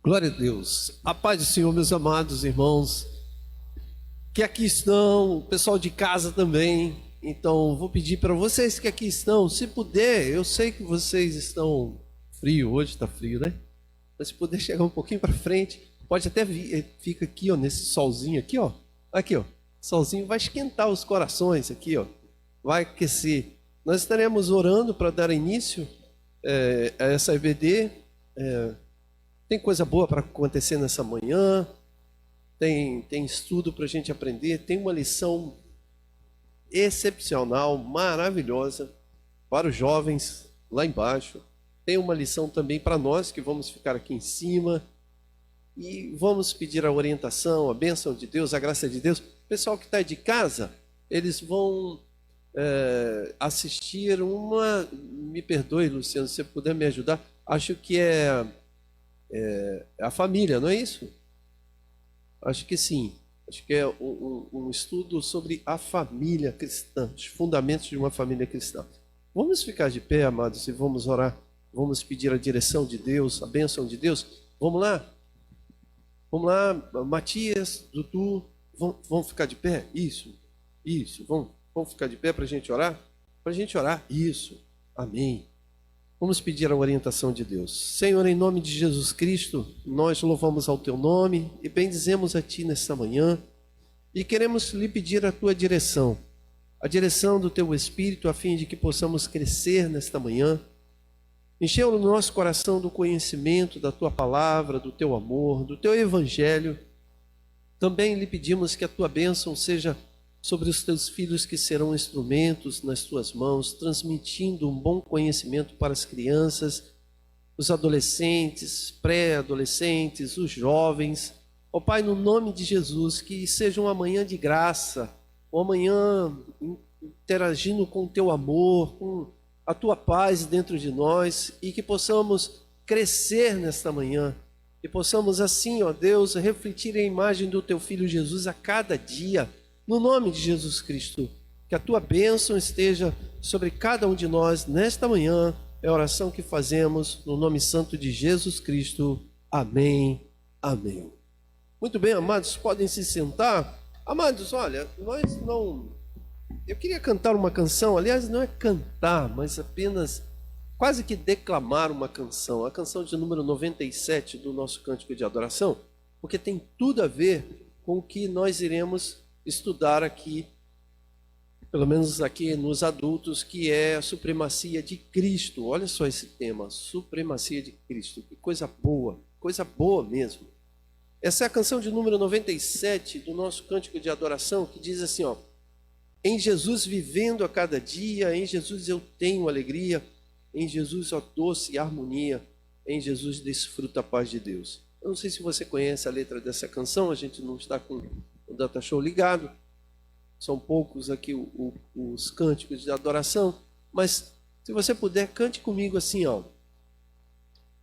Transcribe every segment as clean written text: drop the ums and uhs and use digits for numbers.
Glória a Deus. A paz do Senhor, meus amados irmãos, que aqui estão, o pessoal de casa também. Então, vou pedir para vocês que aqui estão, se puder, eu sei que vocês estão frio, hoje está frio, né? Mas se puder chegar um pouquinho para frente, pode até vir, fica aqui, ó, nesse solzinho aqui, ó. Aqui, ó. Solzinho vai esquentar os corações aqui, ó. Vai aquecer. Nós estaremos orando para dar início a essa EBD. Tem coisa boa para acontecer nessa manhã, tem estudo para a gente aprender, tem uma lição excepcional, maravilhosa para os jovens lá embaixo. Tem uma lição também para nós que vamos ficar aqui em cima e vamos pedir a orientação, a bênção de Deus, a graça de Deus. O pessoal que está de casa, eles vão assistir uma... Me perdoe, Luciano, se você puder me ajudar. Acho que é a família, não é isso? Acho que sim. Acho que é um estudo sobre a família cristã, os fundamentos de uma família cristã. Vamos ficar de pé, amados, e vamos orar. Vamos pedir a direção de Deus, a bênção de Deus. Vamos lá? Vamos lá, Matias, Dudu, vamos ficar de pé? Isso. Vamos ficar de pé para a gente orar? Para a gente orar? Isso. Amém. Vamos pedir a orientação de Deus. Senhor, em nome de Jesus Cristo, nós louvamos ao Teu nome e bendizemos a Ti nesta manhã e queremos lhe pedir a Tua direção, a direção do Teu Espírito, a fim de que possamos crescer nesta manhã, encher o nosso coração do conhecimento da Tua palavra, do Teu amor, do Teu Evangelho. Também lhe pedimos que a Tua bênção seja sobre os Teus filhos que serão instrumentos nas Tuas mãos, transmitindo um bom conhecimento para as crianças, os adolescentes, pré-adolescentes, os jovens. Ó Pai, no nome de Jesus, que seja uma manhã de graça, uma manhã interagindo com o Teu amor, com a Tua paz dentro de nós e que possamos crescer nesta manhã. E possamos assim, ó Deus, refletir a imagem do Teu Filho Jesus a cada dia. No nome de Jesus Cristo, que a Tua bênção esteja sobre cada um de nós nesta manhã. É a oração que fazemos no nome santo de Jesus Cristo. Amém. Amém. Muito bem, amados, podem se sentar. Amados, olha, nós não... Eu queria cantar uma canção, aliás, não é cantar, mas apenas quase que declamar uma canção. A canção de número 97 do nosso Cântico de Adoração, porque tem tudo a ver com o que nós iremos estudar aqui, pelo menos aqui nos adultos, que é a supremacia de Cristo. Olha só esse tema, supremacia de Cristo. Que coisa boa mesmo. Essa é a canção de número 97 do nosso Cântico de Adoração, que diz assim, ó: em Jesus vivendo a cada dia, em Jesus eu tenho alegria, em Jesus ó doce harmonia, em Jesus desfruta a paz de Deus. Eu não sei se você conhece a letra dessa canção, a gente não está com o Data Show ligado, são poucos aqui os cânticos de adoração, mas se você puder, cante comigo assim, ó.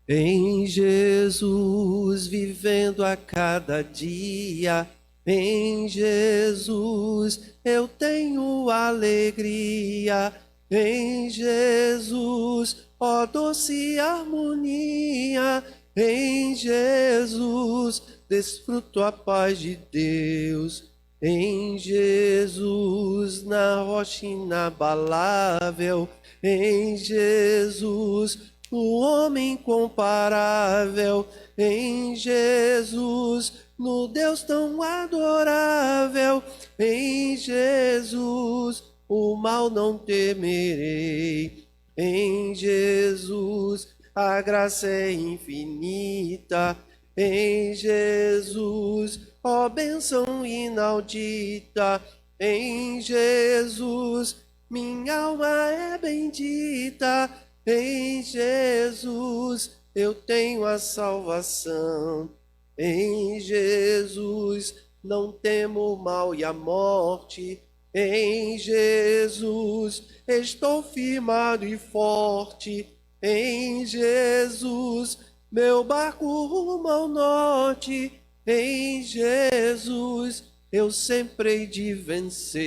Em Jesus vivendo a cada dia, em Jesus eu tenho alegria, em Jesus, ó doce harmonia, em Jesus desfruto a paz de Deus. Em Jesus, na rocha inabalável, em Jesus, no homem incomparável, em Jesus, no Deus tão adorável, em Jesus, o mal não temerei, em Jesus, a graça é infinita, em Jesus, ó bênção inaudita, em Jesus, minha alma é bendita, em Jesus, eu tenho a salvação, em Jesus, não temo o mal e a morte, em Jesus, estou firmado e forte, em Jesus, meu barco rumo ao norte, em Jesus, eu sempre hei de vencer.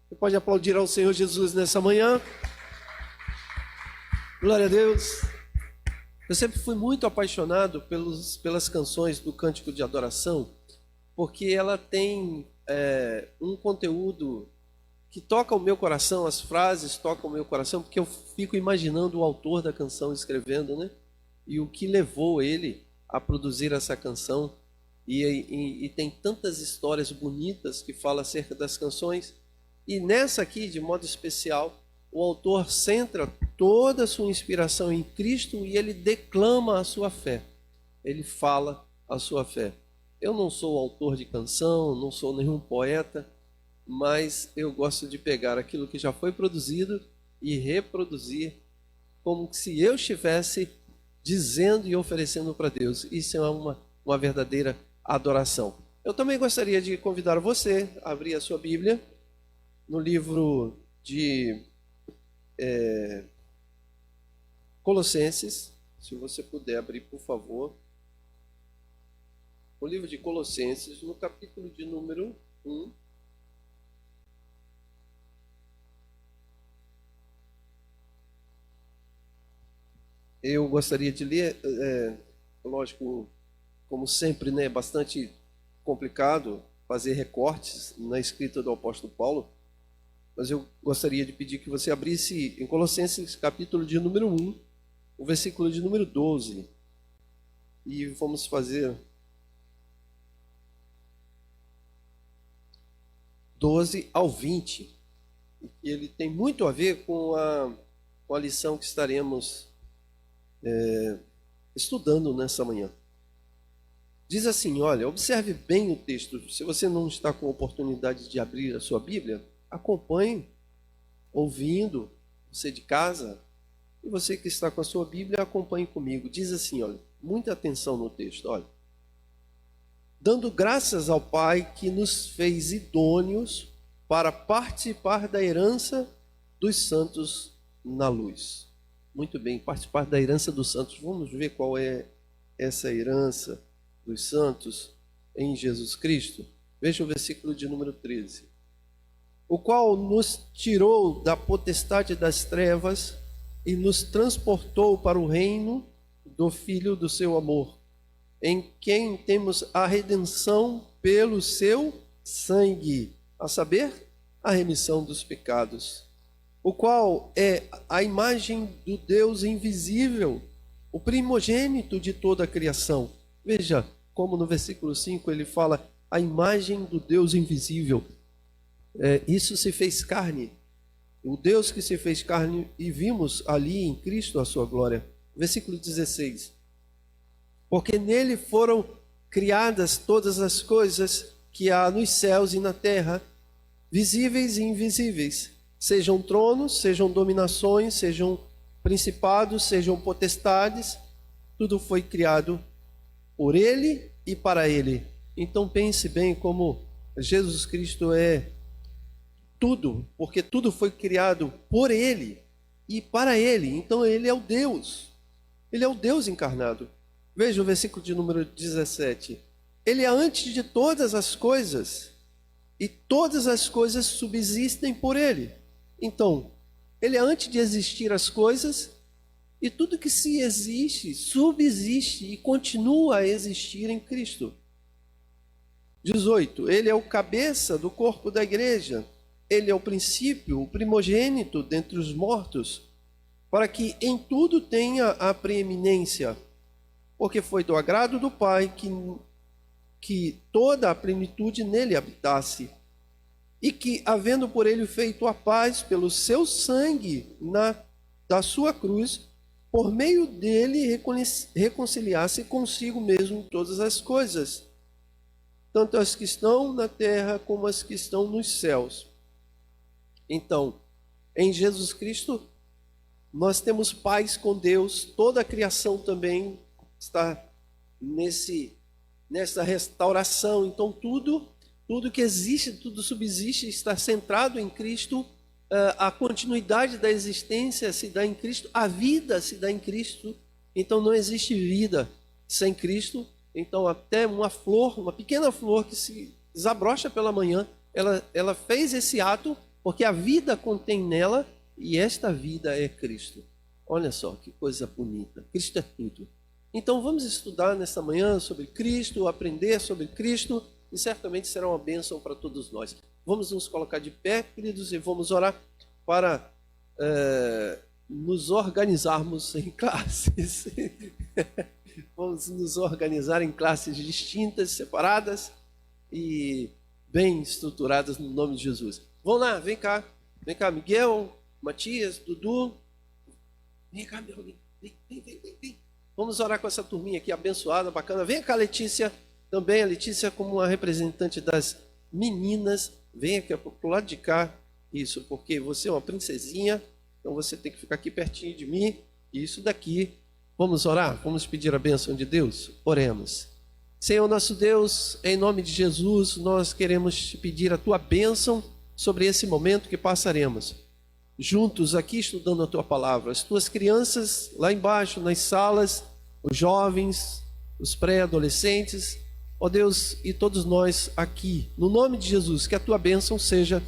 Você pode aplaudir ao Senhor Jesus nessa manhã? Glória a Deus. Eu sempre fui muito apaixonado pelas canções do Cântico de Adoração, porque ela tem um conteúdo que toca o meu coração, as frases tocam o meu coração, porque eu fico imaginando o autor da canção escrevendo, né? E o que levou ele a produzir essa canção. E tem tantas histórias bonitas que falam acerca das canções. E nessa aqui, de modo especial, o autor centra toda a sua inspiração em Cristo e ele declama a sua fé. Ele fala a sua fé. Eu não sou autor de canção, não sou nenhum poeta, mas eu gosto de pegar aquilo que já foi produzido e reproduzir como se eu estivesse dizendo e oferecendo para Deus. Isso é uma verdadeira adoração. Eu também gostaria de convidar você a abrir a sua Bíblia no livro de Colossenses, se você puder abrir, por favor. O livro de Colossenses, no capítulo de número 1. Eu gostaria de ler, lógico, como sempre, né, bastante complicado fazer recortes na escrita do apóstolo Paulo, mas eu gostaria de pedir que você abrisse em Colossenses, capítulo de número 1, o versículo de número 12, e vamos fazer 12 ao 20, e ele tem muito a ver com a lição que estaremos estudando nessa manhã. Diz assim, olha, observe bem o texto. Se você não está com a oportunidade de abrir a sua Bíblia, acompanhe, ouvindo, você de casa, e você que está com a sua Bíblia, acompanhe comigo. Diz assim, olha, muita atenção no texto, olha. Dando graças ao Pai que nos fez idôneos para participar da herança dos santos na luz. Muito bem, participar da herança dos santos. Vamos ver qual é essa herança dos santos em Jesus Cristo. Veja o versículo de número 13. O qual nos tirou da potestade das trevas e nos transportou para o reino do Filho do seu amor, em quem temos a redenção pelo seu sangue, a saber, a remissão dos pecados, o qual é a imagem do Deus invisível, o primogênito de toda a criação. Veja como no versículo 5 ele fala a imagem do Deus invisível. Isso se fez carne, o Deus que se fez carne, e vimos ali em Cristo a sua glória. Versículo 16. Porque nele foram criadas todas as coisas que há nos céus e na terra, visíveis e invisíveis, sejam tronos, sejam dominações, sejam principados, sejam potestades, tudo foi criado por ele e para ele. Então pense bem como Jesus Cristo é tudo, porque tudo foi criado por ele e para ele. Então ele é o Deus. Ele é o Deus encarnado. Veja o versículo de número 17. Ele é antes de todas as coisas e todas as coisas subsistem por ele. Então, ele é antes de existir as coisas e tudo que se existe, subsiste e continua a existir em Cristo. 18. Ele é o cabeça do corpo da igreja. Ele é o princípio, o primogênito dentre os mortos, para que em tudo tenha a preeminência, porque foi do agrado do Pai que toda a plenitude nele habitasse, e que, havendo por ele feito a paz pelo seu sangue da sua cruz, por meio dele reconciliasse consigo mesmo todas as coisas, tanto as que estão na terra como as que estão nos céus. Então, em Jesus Cristo, nós temos paz com Deus, toda a criação também está nessa restauração. Então, tudo que existe, tudo subsiste, está centrado em Cristo. A continuidade da existência se dá em Cristo, a vida se dá em Cristo. Então, não existe vida sem Cristo. Então, até uma flor, uma pequena flor que se desabrocha pela manhã, ela fez esse ato porque a vida contém nela, e esta vida é Cristo. Olha só que coisa bonita. Cristo é tudo. Então vamos estudar nesta manhã sobre Cristo, aprender sobre Cristo, e certamente será uma bênção para todos nós. Vamos nos colocar de pé, queridos, e vamos orar para nos organizarmos em classes. Vamos nos organizar em classes distintas, separadas e bem estruturadas no nome de Jesus. Vamos lá, vem cá, Miguel, Matias, Dudu. Vem cá, meu amigo, vem. Vamos orar com essa turminha aqui abençoada, bacana. Vem cá, Letícia, também a Letícia como uma representante das meninas. Vem aqui pro lado de cá, isso, porque você é uma princesinha, então você tem que ficar aqui pertinho de mim. E isso daqui. Vamos orar? Vamos pedir a bênção de Deus? Oremos. Senhor nosso Deus, em nome de Jesus, nós queremos te pedir a tua bênção sobre esse momento que passaremos juntos aqui estudando a tua palavra. As tuas crianças lá embaixo nas salas, os jovens, os pré-adolescentes, ó Deus, e todos nós aqui, no nome de Jesus, que a tua bênção seja,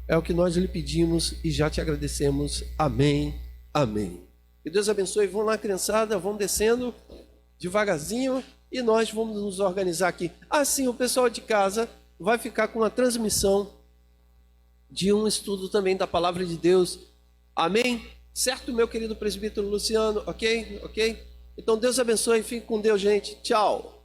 é o que nós lhe pedimos e já te agradecemos. Amém, amém. Que Deus abençoe. Vão lá, criançada, vão descendo devagarzinho e nós vamos nos organizar aqui. Assim, o pessoal de casa vai ficar com a transmissão de um estudo também da palavra de Deus. Amém? Certo, meu querido presbítero Luciano? Ok? Então Deus abençoe, fique com Deus, gente. Tchau.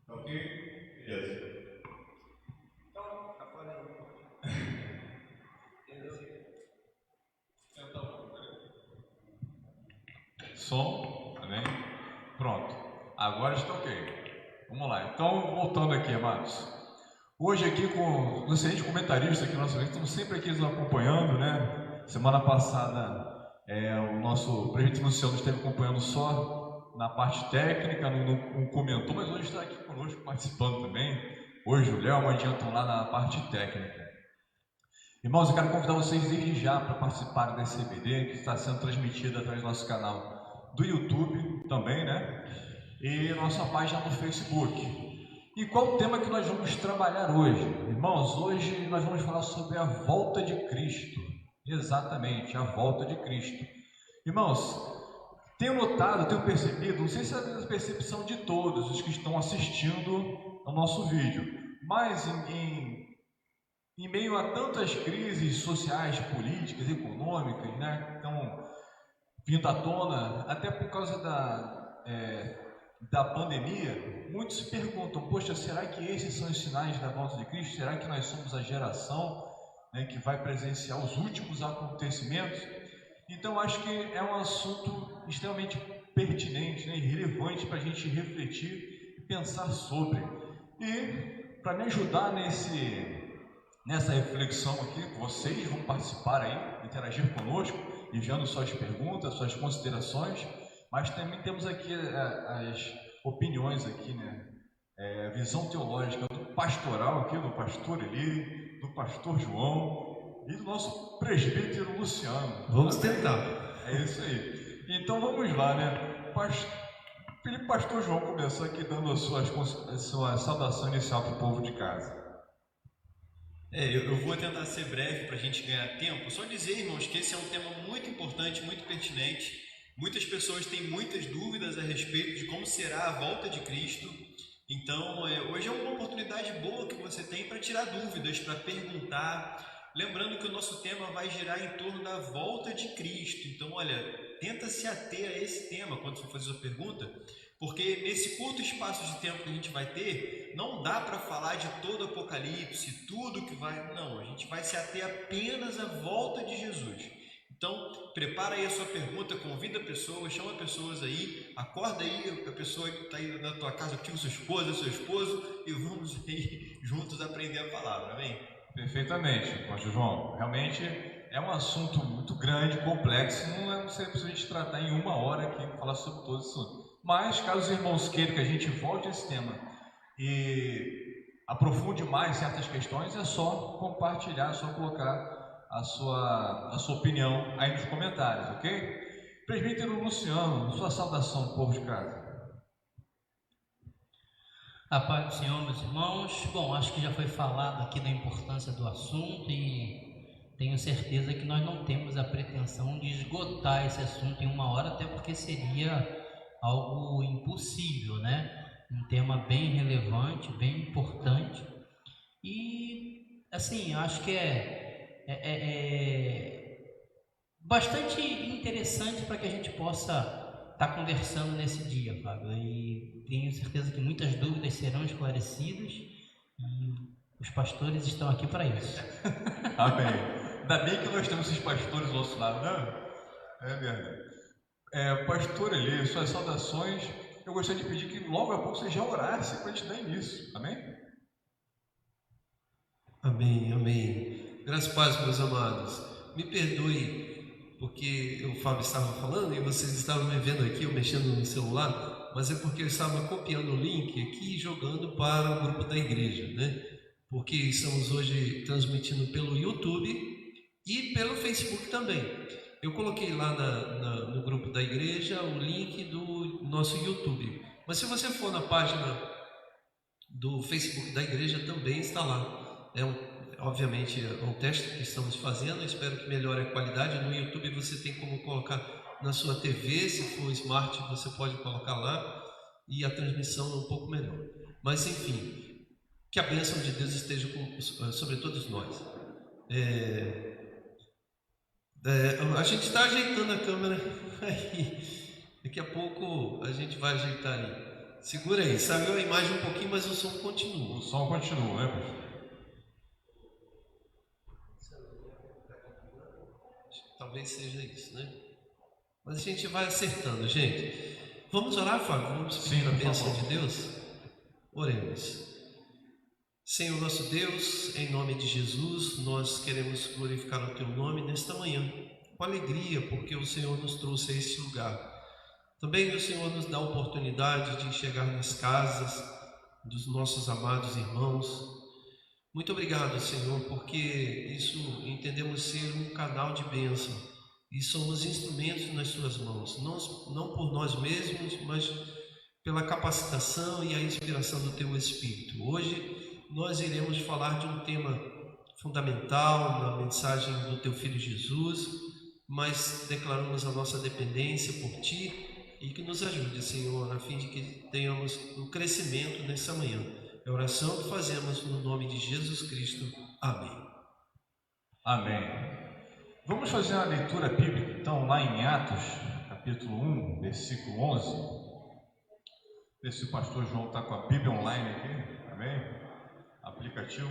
Ok? Beleza. Então, agora som, amém? Pronto. Agora está ok. Vamos lá. Então, voltando aqui, amados. Hoje aqui com os excelentes comentaristas aqui, nós estamos sempre aqui nos acompanhando, né? Semana passada, o nosso presbítero Luciano esteve acompanhando só na parte técnica, não comentou, mas hoje está aqui conosco participando também. Hoje o Léo e a Amandinha estão lá na parte técnica. Irmãos, eu quero convidar vocês desde já para participarem desse EBD, que está sendo transmitido através do nosso canal do YouTube também, né? E nossa página no Facebook. E qual o tema que nós vamos trabalhar hoje? Irmãos, hoje nós vamos falar sobre a volta de Cristo. Exatamente, a volta de Cristo. Irmãos, tenho notado, tenho percebido, não sei se é a percepção de todos os que estão assistindo ao nosso vídeo, mas em meio a tantas crises sociais, políticas, econômicas, né, que estão vindo à tona, até por causa da pandemia, muitos se perguntam, poxa, será que esses são os sinais da volta de Cristo? Será que nós somos a geração, né, que vai presenciar os últimos acontecimentos? Então, acho que é um assunto extremamente pertinente, né, e relevante para a gente refletir e pensar sobre. E, para me ajudar nessa reflexão aqui, vocês vão participar aí, interagir conosco, enviando suas perguntas, suas considerações, mas também temos aqui as opiniões aqui, né? A visão teológica do pastoral aqui, do pastor Eli, do pastor João e do nosso presbítero Luciano. Vamos tentar. É isso aí. Então vamos lá, né? Felipe, pastor João começou aqui dando a sua saudação inicial para o povo de casa. Eu vou tentar ser breve para a gente ganhar tempo. Só dizer, irmãos, que esse é um tema muito importante, muito pertinente. Muitas pessoas têm muitas dúvidas a respeito de como será a volta de Cristo. Então, hoje é uma oportunidade boa que você tem para tirar dúvidas, para perguntar. Lembrando que o nosso tema vai girar em torno da volta de Cristo. Então, olha, tenta se ater a esse tema quando for fazer sua pergunta, porque nesse curto espaço de tempo que a gente vai ter, não dá para falar de todo o Apocalipse, tudo que vai... Não, a gente vai se ater apenas à volta de Jesus. Então, Então, prepara aí a sua pergunta, convida pessoas, chama pessoas aí, acorda aí a pessoa que está aí na tua casa, tio, sua esposa, seu esposo, e vamos aí juntos aprender a palavra, amém? Perfeitamente, pastor João. Realmente é um assunto muito grande, complexo, não é possível a gente tratar em uma hora aqui, falar sobre todo isso. Mas, caso os irmãos queiram que a gente volte a esse tema e aprofunde mais certas questões, é só compartilhar, é só colocar a sua opinião aí nos comentários, ok? Presbítero Luciano, sua saudação, povo de casa. A paz do Senhor, meus irmãos. Bom, acho que já foi falado aqui da importância do assunto e tenho certeza que nós não temos a pretensão de esgotar esse assunto em uma hora, até porque seria algo impossível, né? Um tema bem relevante, bem importante e, assim, acho que é bastante interessante para que a gente possa estar conversando nesse dia, Fábio, e tenho certeza que muitas dúvidas serão esclarecidas e os pastores estão aqui para isso. Amém. Ainda bem que nós temos esses pastores do nosso lado, né? É verdade. Pastor Eli, suas saudações, eu gostaria de pedir que logo a pouco você já orasse para te dar início, amém? Amém, amém. Graças a Deus, meus amados. Me perdoe, porque o Fábio estava falando e vocês estavam me vendo aqui, eu mexendo no celular, mas é porque eu estava copiando o link aqui e jogando para o grupo da igreja, né? Porque estamos hoje transmitindo pelo YouTube e pelo Facebook também. Eu coloquei lá no grupo da igreja o link do nosso YouTube. Mas se você for na página do Facebook da igreja, também está lá. Obviamente é um teste que estamos fazendo, espero que melhore a qualidade. No YouTube você tem como colocar na sua TV, se for smart você pode colocar lá e a transmissão é um pouco melhor. Mas enfim, que a bênção de Deus esteja sobre todos nós. A gente está ajeitando a câmera aí, daqui a pouco a gente vai ajeitar ali. Segura aí, saiu a imagem um pouquinho, mas o som continua. O som continua, né, pastor? Talvez seja isso, né? Mas a gente vai acertando, gente. Vamos orar, Fábio? Vamos pedir a bênção de Deus? Oremos. Senhor nosso Deus, em nome de Jesus, nós queremos glorificar o Teu nome nesta manhã, com alegria, porque o Senhor nos trouxe a este lugar. Também o Senhor nos dá a oportunidade de chegar nas casas dos nossos amados irmãos. Muito obrigado, Senhor, porque isso entendemos ser um canal de bênção e somos instrumentos nas Suas mãos, não por nós mesmos, mas pela capacitação e a inspiração do Teu Espírito. Hoje nós iremos falar de um tema fundamental na mensagem do Teu Filho Jesus, mas declaramos a nossa dependência por Ti e que nos ajude, Senhor, a fim de que tenhamos um crescimento nessa manhã. É a oração que fazemos no nome de Jesus Cristo. Amém. Amém. Vamos fazer uma leitura bíblica, então, lá em Atos, capítulo 1, versículo 11. Ver se o pastor João está com a Bíblia online aqui, amém? Aplicativo.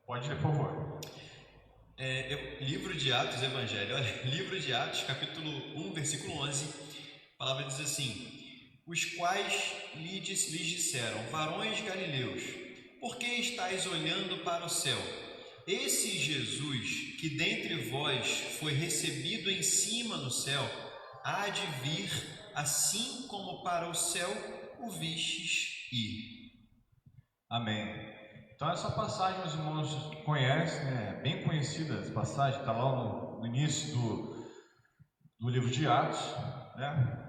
Pode ler, por favor. Livro de Atos, Evangelho. Olha, livro de Atos, capítulo 1, versículo 11. A palavra diz assim: os quais lhes disseram: varões galileus, por que estáis olhando para o céu? Esse Jesus, que dentre vós foi recebido em cima no céu, há de vir, assim como para o céu o vistes ir. Amém. Então essa passagem os irmãos conhecem, né? Bem conhecida essa passagem, está lá no início do livro de Atos, né?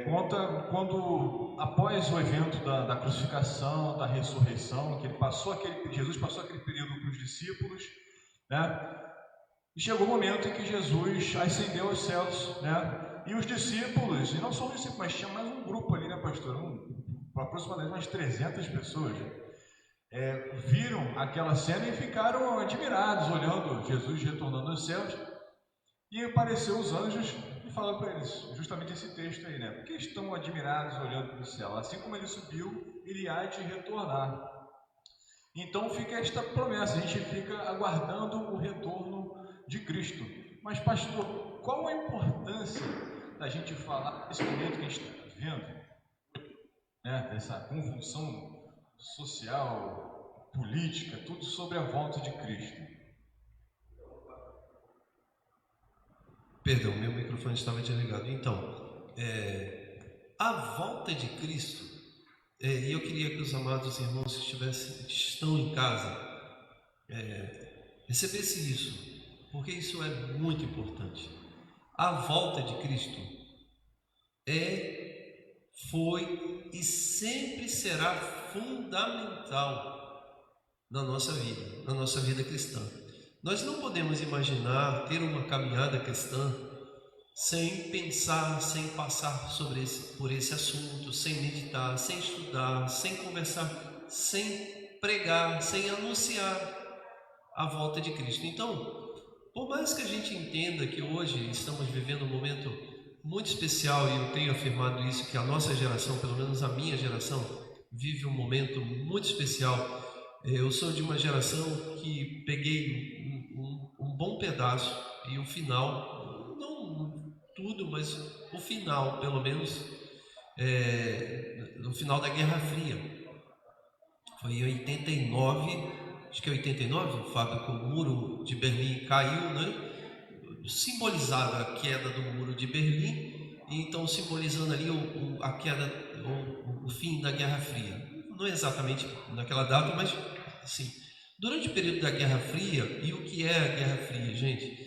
Conta quando, após o evento da crucificação, da ressurreição, que Jesus passou aquele período com os discípulos, né? E chegou o momento em que Jesus ascendeu aos céus, né? E os discípulos, e não só os discípulos, mas tinha mais um grupo ali, né, pastor? Aproximadamente umas 300 pessoas, viram aquela cena e ficaram admirados, olhando Jesus retornando aos céus. E apareceu os anjos e falaram para eles, justamente esse texto aí, né? Porque estão admirados olhando para o céu. Assim como ele subiu, ele há de retornar. Então fica esta promessa, a gente fica aguardando o retorno Cristo. Mas, pastor, qual a importância da gente falar nesse momento que a gente está vivendo, né, dessa convulsão social, política, tudo sobre a volta de Cristo? Perdão, meu microfone estava desligado. Então, a volta de Cristo, e eu queria que os amados irmãos que estão em casa recebessem isso, porque isso é muito importante. A volta de Cristo foi e sempre será fundamental na nossa vida cristã. Nós não podemos imaginar ter uma caminhada cristã sem pensar, sem passar por esse assunto, sem meditar, sem estudar, sem conversar, sem pregar, sem anunciar a volta de Cristo. Então, por mais que a gente entenda que hoje estamos vivendo um momento muito especial, e eu tenho afirmado isso, que a nossa geração, pelo menos a minha geração, vive um momento muito especial. Eu sou de uma geração que peguei um bom pedaço e o final, não tudo, mas o final, pelo menos, no final da Guerra Fria. Foi em 89, acho que é 89, Fábio, que o muro de Berlim caiu, né? Simbolizava a queda do muro de Berlim, e então simbolizando ali a queda, o fim da Guerra Fria. Não é exatamente naquela data, mas sim. Durante o período da Guerra Fria, e o que é a Guerra Fria, gente?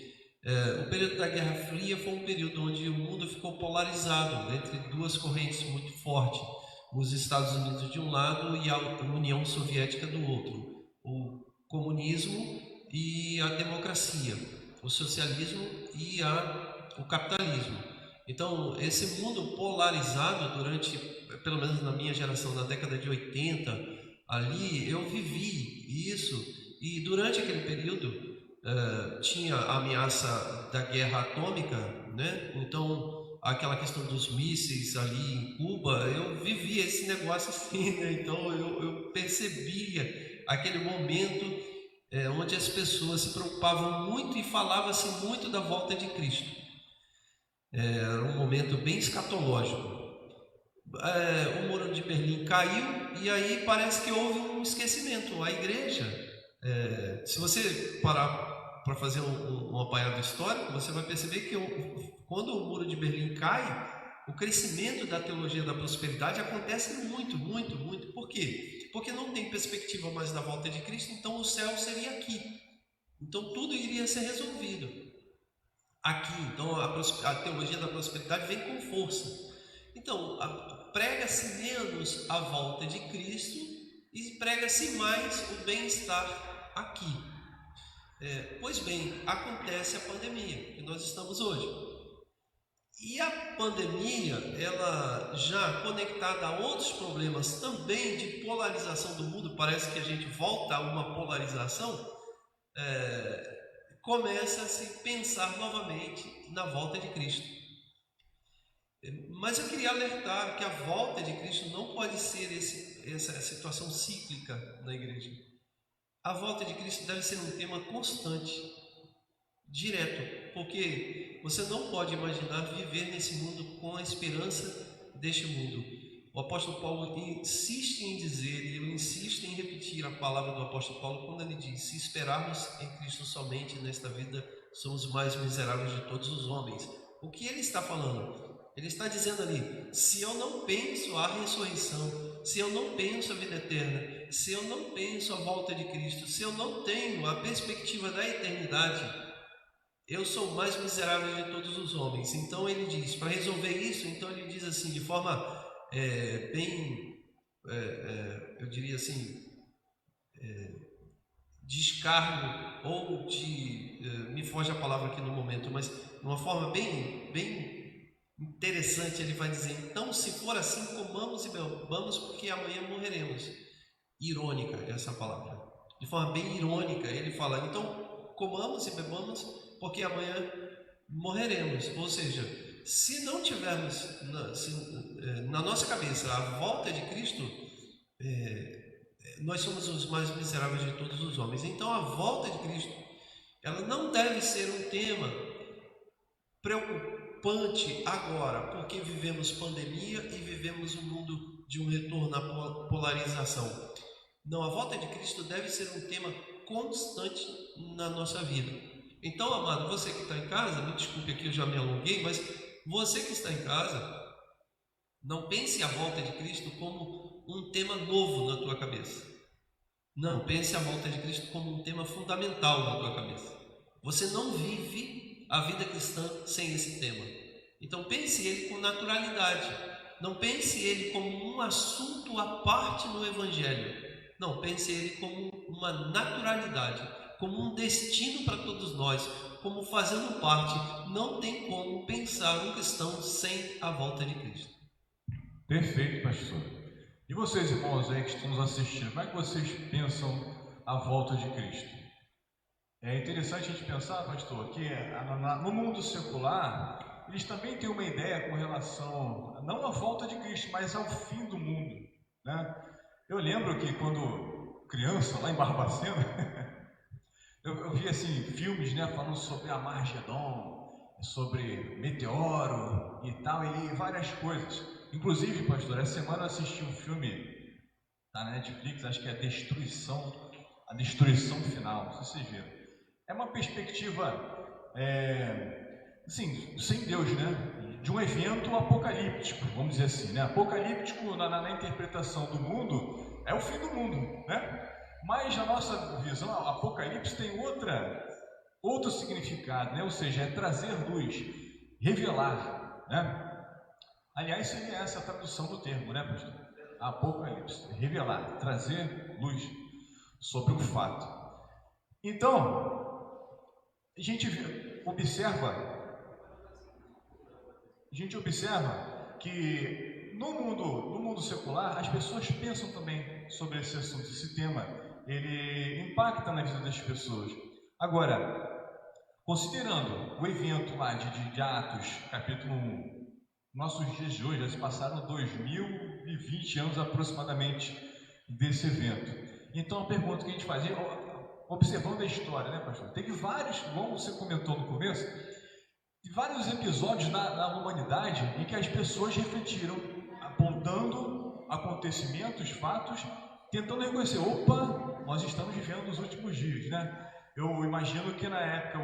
O período da Guerra Fria foi um período onde o mundo ficou polarizado entre duas correntes muito fortes, os Estados Unidos de um lado e a União Soviética do outro, o comunismo e a democracia, o socialismo e o capitalismo. Então, esse mundo polarizado durante, pelo menos na minha geração, na década de 80, ali eu vivi isso, e durante aquele período tinha a ameaça da guerra atômica, né? Então aquela questão dos mísseis ali em Cuba, eu vivia esse negócio assim, né? Então eu percebia aquele momento onde as pessoas se preocupavam muito e falava-se muito da volta de Cristo. Era um momento bem escatológico. O muro de Berlim caiu e aí parece que houve um esquecimento. A igreja, se você parar para fazer um apanhado histórico, você vai perceber que quando o muro de Berlim cai, o crescimento da teologia da prosperidade acontece muito, muito, muito. Por quê? Porque não tem perspectiva mais da volta de Cristo, então o céu seria aqui. Então tudo iria ser resolvido aqui. Então a teologia da prosperidade vem com força. Então prega-se menos a volta de Cristo e prega-se mais o bem-estar aqui. Pois bem, acontece a pandemia que nós estamos hoje. E a pandemia, ela já conectada a outros problemas também de polarização do mundo, parece que a gente volta a uma polarização, começa a se pensar novamente na volta de Cristo. Mas eu queria alertar que a volta de Cristo não pode ser essa situação cíclica na igreja. A volta de Cristo deve ser um tema constante, direto, porque você não pode imaginar viver nesse mundo com a esperança deste mundo. O apóstolo Paulo insiste em dizer, e eu insisto em repetir a palavra do apóstolo Paulo quando ele diz: se esperarmos em Cristo somente nesta vida, somos os mais miseráveis de todos os homens. O que ele está falando? Ele está dizendo ali: se eu não penso a ressurreição, se eu não penso a vida eterna, se eu não penso a volta de Cristo, se eu não tenho a perspectiva da eternidade, eu sou o mais miserável de todos os homens. Então ele diz, para resolver isso, então ele diz assim, de forma eu diria assim, de escárnio, ou de, me foge a palavra aqui no momento, mas de uma forma bem interessante, ele vai dizer: então, se for assim, comamos e bebamos, porque amanhã morreremos. Irônica essa palavra. De forma bem irônica, ele fala: então, comamos e bebamos, porque amanhã morreremos. Ou seja, se não tivermos na nossa cabeça a volta de Cristo, nós somos os mais miseráveis de todos os homens. Então, a volta de Cristo, ela não deve ser um tema preocupante agora, porque vivemos pandemia e vivemos um mundo de um retorno à polarização. Não, a volta de Cristo deve ser um tema constante na nossa vida. Então, amado, você que está em casa, me desculpe aqui, eu já me alonguei, mas você que está em casa, não pense a volta de Cristo como um tema novo na tua cabeça. Não, pense a volta de Cristo como um tema fundamental na tua cabeça. Você não vive a vida cristã sem esse tema. Então pense ele com naturalidade. Não pense ele como um assunto à parte no Evangelho. Não, pense ele como uma naturalidade, como um destino para todos nós, como fazendo parte. Não tem como pensar um cristão sem a volta de Cristo. Perfeito, pastor. E vocês, irmãos aí que estão nos assistindo, como é que vocês pensam a volta de Cristo? É interessante a gente pensar, pastor, que no mundo secular, eles também têm uma ideia com relação, não à volta de Cristo, mas ao fim do mundo, né? Eu lembro que quando criança, lá em Barbacena, eu vi assim, filmes, né, falando sobre Armagedon, sobre meteoro e tal, e várias coisas. Inclusive, pastor, essa semana eu assisti um filme na Netflix, acho que é A Destruição Final, não sei se vocês viram. É uma perspectiva, assim, sem Deus, né? De um evento apocalíptico, vamos dizer assim, né? Apocalíptico na interpretação do mundo é o fim do mundo, né? Mas na nossa visão, Apocalipse tem outro significado, né? Ou seja, é trazer luz, revelar, né? Aliás, seria essa a tradução do termo, né, pastor? Apocalipse, revelar, trazer luz sobre um fato. Então, a gente observa que no mundo secular as pessoas pensam também sobre esse assunto, esse tema. Ele impacta na vida das pessoas. Agora, considerando o evento lá de Atos, capítulo 1, nossos dias de hoje já se passaram 2020 anos aproximadamente desse evento. Então a pergunta que a gente fazia, observando a história, né, pastor? Teve vários, como você comentou no começo, vários episódios na humanidade em que as pessoas refletiram, apontando acontecimentos, fatos, tentando reconhecer, opa, nós estamos vivendo os últimos dias, né? Eu imagino que na época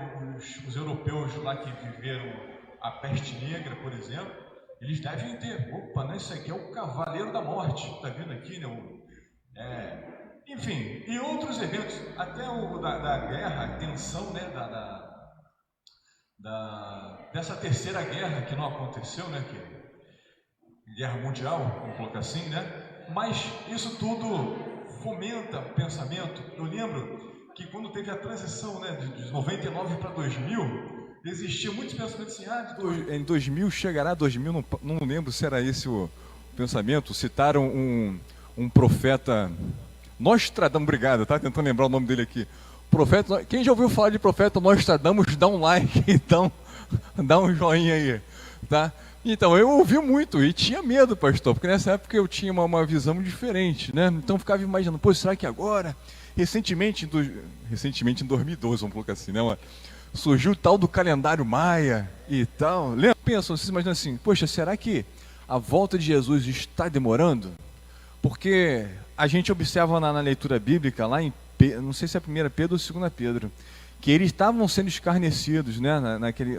os europeus lá que viveram a peste negra, por exemplo, eles devem ter, opa, né, isso aqui é o Cavaleiro da Morte, está vendo aqui, né? Enfim, e outros eventos, até o da guerra, a tensão, né, dessa terceira guerra que não aconteceu, né, que guerra mundial, vamos colocar assim, né? Mas isso tudo fomenta o pensamento. Eu lembro que quando teve a transição, né, de 99 para 2000, existia muitos pensamentos assim, em 2000 chegará 2000, não lembro se era esse o pensamento. Citaram um profeta Nostradamus, obrigado, tá tentando lembrar o nome dele aqui. Profeta, quem já ouviu falar de profeta Nostradamus, dá um like, então, dá um joinha aí, tá? Então, eu ouvi muito e tinha medo, pastor, porque nessa época eu tinha uma visão diferente, né? Então, eu ficava imaginando, pô, será que agora, recentemente em 2012, vamos colocar assim, né? Surgiu o tal do calendário maia e tal. Lembra? Pensam, vocês imaginam assim, poxa, será que a volta de Jesus está demorando? Porque a gente observa na leitura bíblica, lá em, não sei se é 1 Pedro ou 2 Pedro, que eles estavam sendo escarnecidos, né,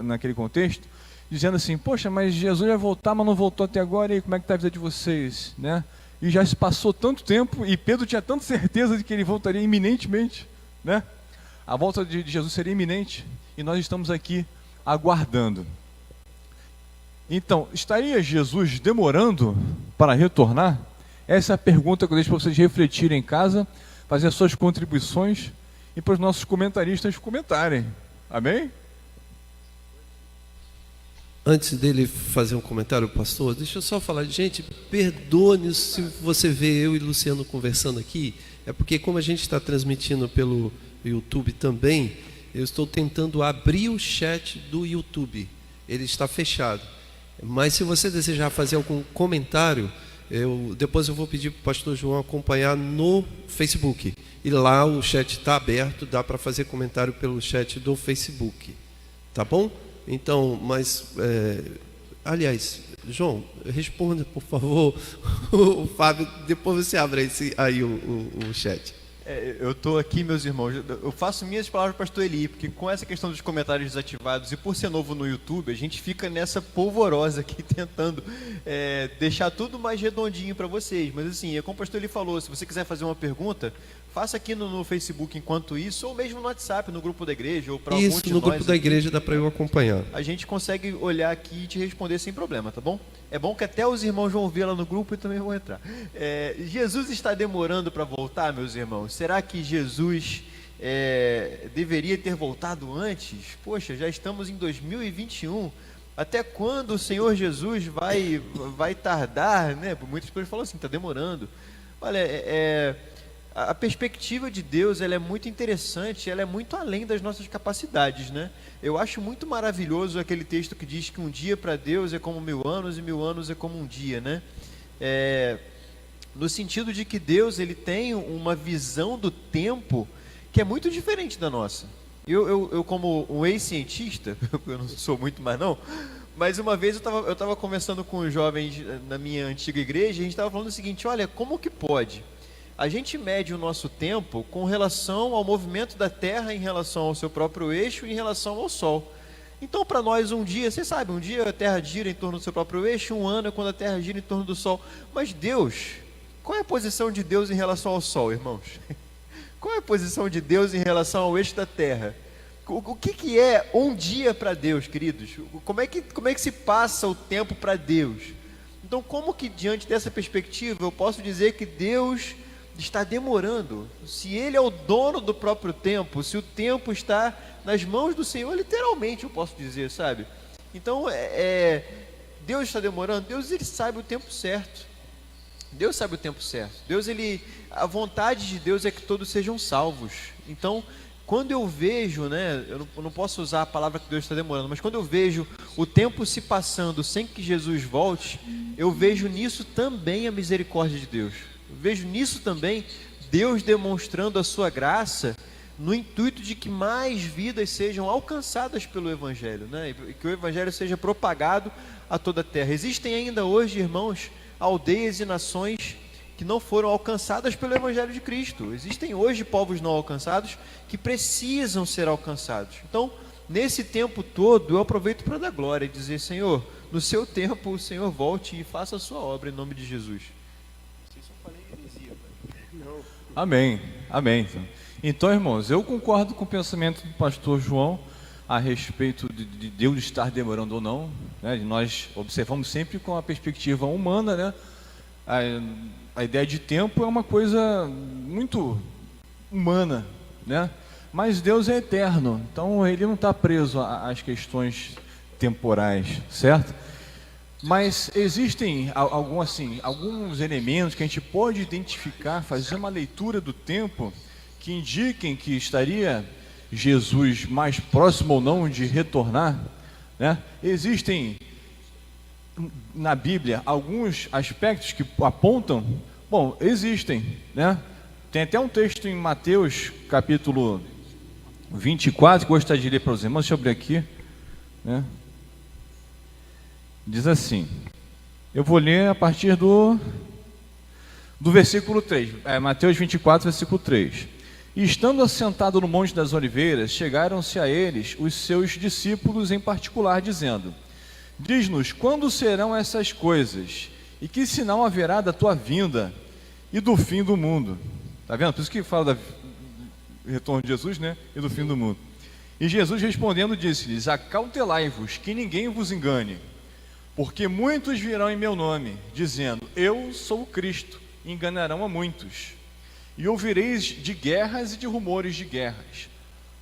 naquele contexto, dizendo assim, poxa, mas Jesus vai voltar, mas não voltou até agora, e aí, como é que está a vida de vocês? Né? E já se passou tanto tempo, e Pedro tinha tanta certeza de que ele voltaria iminentemente, né? A volta de Jesus seria iminente, e nós estamos aqui aguardando. Então, estaria Jesus demorando para retornar? Essa é a pergunta que eu deixo para vocês refletirem em casa, fazer as suas contribuições e para os nossos comentaristas comentarem. Amém? Antes dele fazer um comentário, pastor, deixa eu só falar. Gente, perdoe-nos se você vê eu e Luciano conversando aqui. É porque como a gente está transmitindo pelo YouTube também, eu estou tentando abrir o chat do YouTube. Ele está fechado. Mas se você desejar fazer algum comentário, depois eu vou pedir para o pastor João acompanhar no Facebook. E lá o chat está aberto, dá para fazer comentário pelo chat do Facebook. Tá bom? Então, mas... aliás, João, responda, por favor, o Fábio, depois você abre aí o chat. Eu estou aqui, meus irmãos, eu faço minhas palavras para o pastor Eli, porque com essa questão dos comentários desativados e por ser novo no YouTube, a gente fica nessa polvorosa aqui tentando deixar tudo mais redondinho para vocês. Mas assim, como o pastor Eli falou, se você quiser fazer uma pergunta, faça aqui no Facebook enquanto isso, ou mesmo no WhatsApp, no grupo da igreja, ou para alguns de nós. Isso, no grupo da igreja dá para eu acompanhar. A gente consegue olhar aqui e te responder sem problema, tá bom? É bom que até os irmãos vão ver lá no grupo e também vão entrar. Jesus está demorando para voltar, meus irmãos? Será que Jesus deveria ter voltado antes? Poxa, já estamos em 2021. Até quando o Senhor Jesus vai tardar, né? Muitas pessoas falam assim, está demorando. Olha, a perspectiva de Deus, ela é muito interessante, ela é muito além das nossas capacidades, né? Eu acho muito maravilhoso aquele texto que diz que um dia para Deus é como 1000 anos e 1000 anos é como um dia, né? No sentido de que Deus, ele tem uma visão do tempo que é muito diferente da nossa. Eu como um ex-cientista, eu não sou muito mais não, mas uma vez eu estava conversando com os jovens na minha antiga igreja e a gente estava falando o seguinte, olha, como que pode? A gente mede o nosso tempo com relação ao movimento da Terra em relação ao seu próprio eixo e em relação ao Sol. Então, para nós, um dia, você sabe, um dia a Terra gira em torno do seu próprio eixo, um ano é quando a Terra gira em torno do Sol. Mas Deus, qual é a posição de Deus em relação ao Sol, irmãos? Qual é a posição de Deus em relação ao eixo da Terra? O que é um dia para Deus, queridos? Como é que se passa o tempo para Deus? Então, como que diante dessa perspectiva eu posso dizer que Deus está demorando? Se Ele é o dono do próprio tempo, se o tempo está nas mãos do Senhor, literalmente eu posso dizer, sabe? Então, Deus está demorando? Deus, Ele sabe o tempo certo. Deus sabe o tempo certo. Deus, a vontade de Deus é que todos sejam salvos. Então, quando eu vejo, né, eu não posso usar a palavra que Deus está demorando, mas quando eu vejo o tempo se passando sem que Jesus volte, eu vejo nisso também a misericórdia de Deus. Eu vejo nisso também Deus demonstrando a sua graça no intuito de que mais vidas sejam alcançadas pelo Evangelho, né? E que o Evangelho seja propagado a toda a terra. Existem ainda hoje, irmãos, aldeias e nações que não foram alcançadas pelo Evangelho de Cristo. Existem hoje povos não alcançados que precisam ser alcançados. Então, nesse tempo todo, eu aproveito para dar glória e dizer, Senhor, no seu tempo o Senhor volte e faça a sua obra em nome de Jesus. Amém, amém. Então, irmãos, eu concordo com o pensamento do pastor João a respeito de Deus estar demorando ou não, né? Nós observamos sempre com a perspectiva humana, né? A ideia de tempo é uma coisa muito humana, né? Mas Deus é eterno, então Ele não está preso às questões temporais, certo? Mas existem alguns elementos que a gente pode identificar, fazer uma leitura do tempo que indiquem que estaria Jesus mais próximo ou não de retornar, né? Existem na Bíblia alguns aspectos que apontam, existem, né? Tem até um texto em Mateus capítulo 24, que eu gostaria de ler para os irmãos, deixa eu abrir aqui, né? Diz assim, eu vou ler a partir do versículo 3, Mateus 24, versículo 3. E estando assentado no Monte das Oliveiras, chegaram-se a eles os seus discípulos em particular, dizendo, diz-nos, quando serão essas coisas? E que sinal haverá da tua vinda e do fim do mundo? Está vendo? Por isso que fala do retorno de Jesus, né? E do fim do mundo. E Jesus respondendo disse-lhes, acautelai-vos, que ninguém vos engane. Porque muitos virão em meu nome, dizendo, eu sou o Cristo, e enganarão a muitos. E ouvireis de guerras e de rumores de guerras.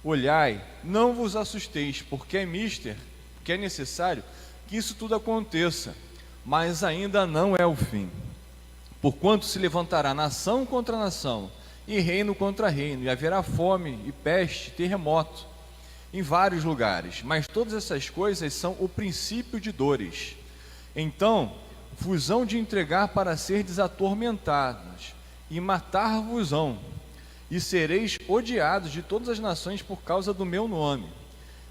Olhai, não vos assusteis, porque é necessário que isso tudo aconteça, mas ainda não é o fim. Porquanto se levantará nação contra nação, e reino contra reino, e haverá fome, e peste, terremoto, em vários lugares. Mas todas essas coisas são o princípio de dores. Então, vos hão de entregar para serdes atormentados, e matar-vos-ão, e sereis odiados de todas as nações por causa do meu nome.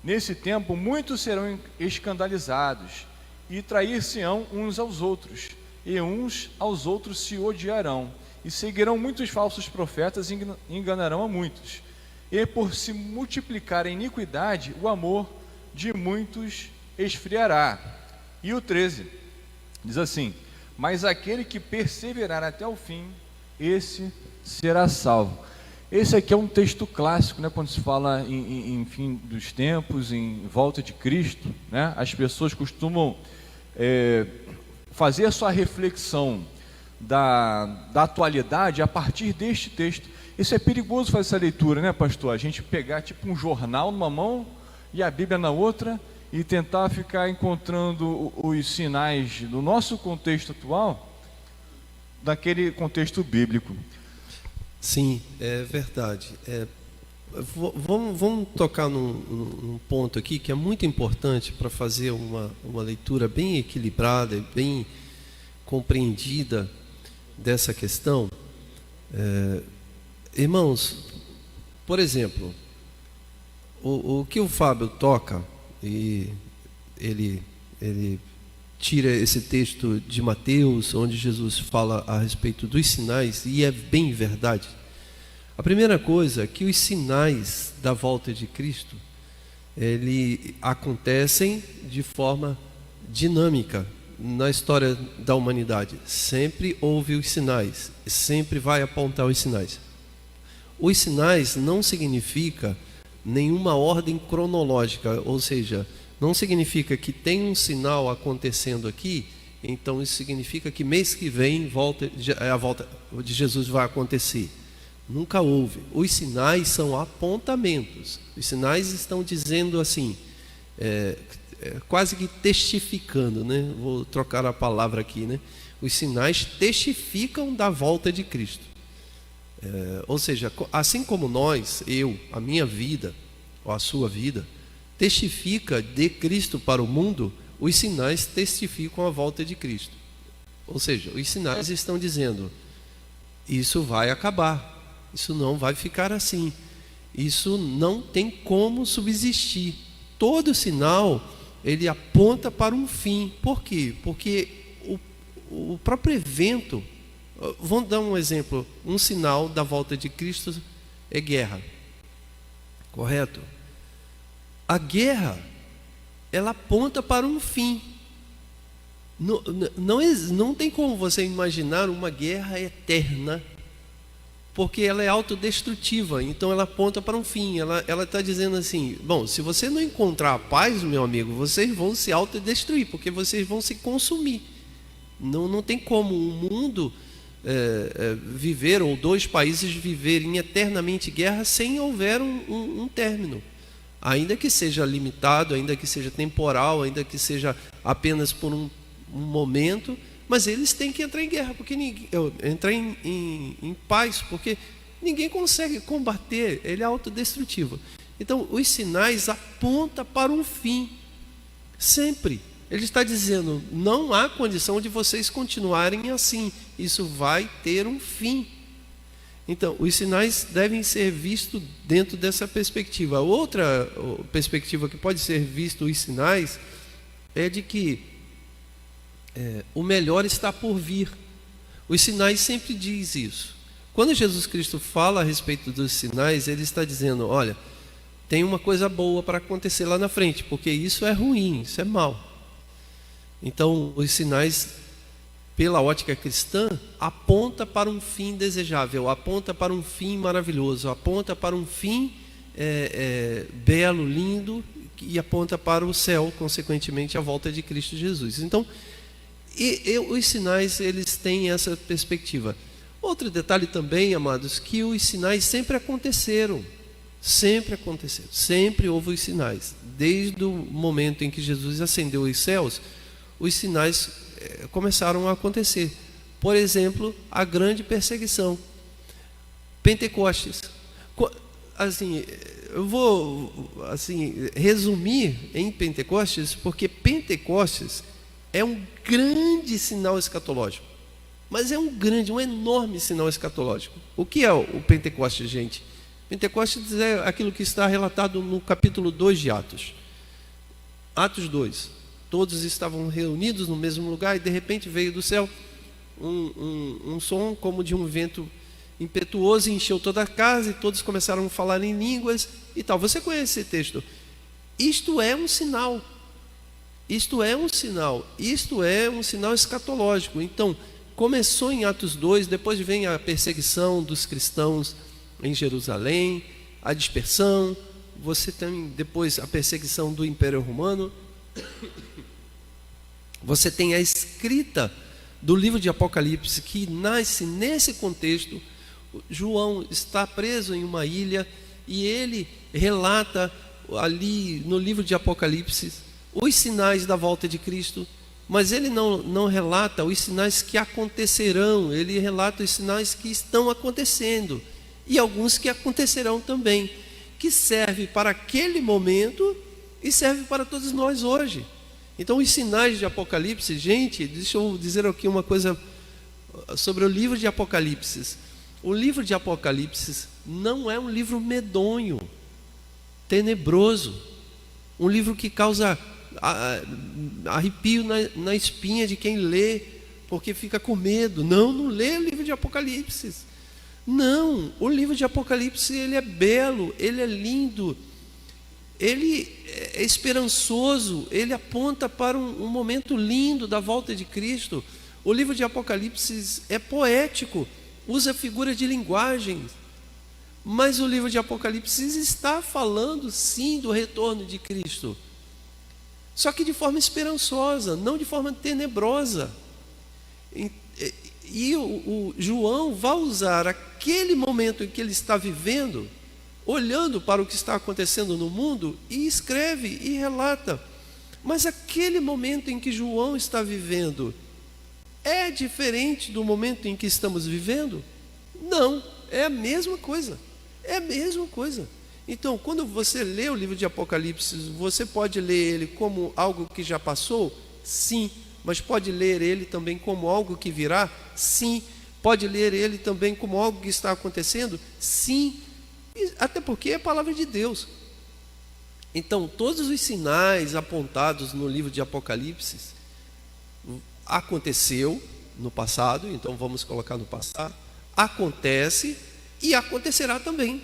Nesse tempo, muitos serão escandalizados, e trair-se-ão uns aos outros, e uns aos outros se odiarão, e seguirão muitos falsos profetas e enganarão a muitos. E por se multiplicar a iniquidade, o amor de muitos esfriará. E o 13 diz assim: mas aquele que perseverar até o fim, esse será salvo. Esse aqui é um texto clássico, né, quando se fala em fim dos tempos, em volta de Cristo, né? As pessoas costumam fazer a sua reflexão da atualidade a partir deste texto. Isso é perigoso fazer essa leitura, né, pastor? A gente pegar tipo um jornal numa mão e a Bíblia na outra e tentar ficar encontrando os sinais do nosso contexto atual daquele contexto bíblico. Sim, é verdade. Vamos tocar num ponto aqui que é muito importante para fazer uma leitura bem equilibrada, bem compreendida dessa questão. Irmãos, por exemplo, o que o Fábio toca, e ele tira esse texto de Mateus, onde Jesus fala a respeito dos sinais, e é bem verdade. A primeira coisa é que os sinais da volta de Cristo, eles acontecem de forma dinâmica na história da humanidade. Sempre houve os sinais, sempre vai apontar os sinais. Os sinais não significa nenhuma ordem cronológica, ou seja, não significa que tem um sinal acontecendo aqui, então isso significa que mês que vem a volta de Jesus vai acontecer. Nunca houve. Os sinais são apontamentos. Os sinais estão dizendo assim, quase que testificando, né? Vou trocar a palavra aqui, né? Os sinais testificam da volta de Cristo. Ou seja, assim como nós, a minha vida, ou a sua vida, testifica de Cristo para o mundo, os sinais testificam a volta de Cristo. Ou seja, os sinais estão dizendo, isso vai acabar, isso não vai ficar assim, isso não tem como subsistir. Todo sinal, ele aponta para um fim. Por quê? Porque o próprio evento, vamos dar um exemplo, um sinal da volta de Cristo é guerra, correto? A guerra, ela aponta para um fim. Não tem como você imaginar uma guerra eterna, porque ela é autodestrutiva, então ela aponta para um fim. Ela está dizendo assim, bom, se você não encontrar a paz, meu amigo, vocês vão se autodestruir, porque vocês vão se consumir. Não tem como um mundo viver, ou dois países viverem eternamente guerra sem houver um término. Ainda que seja limitado, ainda que seja temporal, ainda que seja apenas por um momento, mas eles têm que entrar em guerra, porque entrar em paz, porque ninguém consegue combater, ele é autodestrutivo. Então, os sinais apontam para um fim, sempre. Ele está dizendo, não há condição de vocês continuarem assim, isso vai ter um fim. Então, os sinais devem ser vistos dentro dessa perspectiva. Outra perspectiva que pode ser visto os sinais é de que o melhor está por vir. Os sinais sempre diz isso. Quando Jesus Cristo fala a respeito dos sinais, ele está dizendo, olha, tem uma coisa boa para acontecer lá na frente, porque isso é ruim, isso é mal. Então, os sinais, pela ótica cristã, aponta para um fim desejável, aponta para um fim maravilhoso, aponta para um fim belo, lindo, e aponta para o céu, consequentemente, a volta de Cristo Jesus. Então, os sinais, eles têm essa perspectiva. Outro detalhe também, amados, que os sinais sempre aconteceram, sempre houve os sinais. Desde o momento em que Jesus ascendeu aos céus, os sinais começaram a acontecer. Por exemplo, a grande perseguição, Pentecostes. Assim, eu vou resumir em Pentecostes, porque Pentecostes é um grande sinal escatológico. Mas é um enorme sinal escatológico. O que é o Pentecostes, gente? Pentecostes é aquilo que está relatado no capítulo 2 de Atos. Atos 2. Todos estavam reunidos no mesmo lugar e de repente veio do céu um som como de um vento impetuoso e encheu toda a casa e todos começaram a falar em línguas e tal. Você conhece esse texto? Isto é um sinal. Isto é um sinal. Isto é um sinal escatológico. Então, começou em Atos 2, depois vem a perseguição dos cristãos em Jerusalém, a dispersão, você tem depois a perseguição do Império Romano, você tem a escrita do livro de Apocalipse, que nasce nesse contexto. João está preso em uma ilha e ele relata ali no livro de Apocalipse os sinais da volta de Cristo, mas ele não relata os sinais que acontecerão, ele relata os sinais que estão acontecendo e alguns que acontecerão também, que serve para aquele momento e serve para todos nós hoje. Então, os sinais de Apocalipse, gente, deixa eu dizer aqui uma coisa sobre o livro de Apocalipse. O livro de Apocalipse não é um livro medonho, tenebroso, um livro que causa arrepio na espinha de quem lê, porque fica com medo. Não lê o livro de Apocalipse. Não, o livro de Apocalipse, ele é belo, ele é lindo, ele é esperançoso, ele aponta para um momento lindo da volta de Cristo. O livro de Apocalipse é poético, usa figuras de linguagem, mas o livro de Apocalipse está falando sim do retorno de Cristo, só que de forma esperançosa, não de forma tenebrosa. E o João vai usar aquele momento em que ele está vivendo, olhando para o que está acontecendo no mundo, e escreve e relata. Mas aquele momento em que João está vivendo é diferente do momento em que estamos vivendo? Não, é a mesma coisa. É a mesma coisa. Então, quando você lê o livro de Apocalipse, você pode ler ele como algo que já passou? Sim. Mas pode ler ele também como algo que virá? Sim. Pode ler ele também como algo que está acontecendo? Sim. Até porque é a palavra de Deus. Então, todos os sinais apontados no livro de Apocalipse aconteceu no passado, então vamos colocar no passado, acontece e acontecerá também.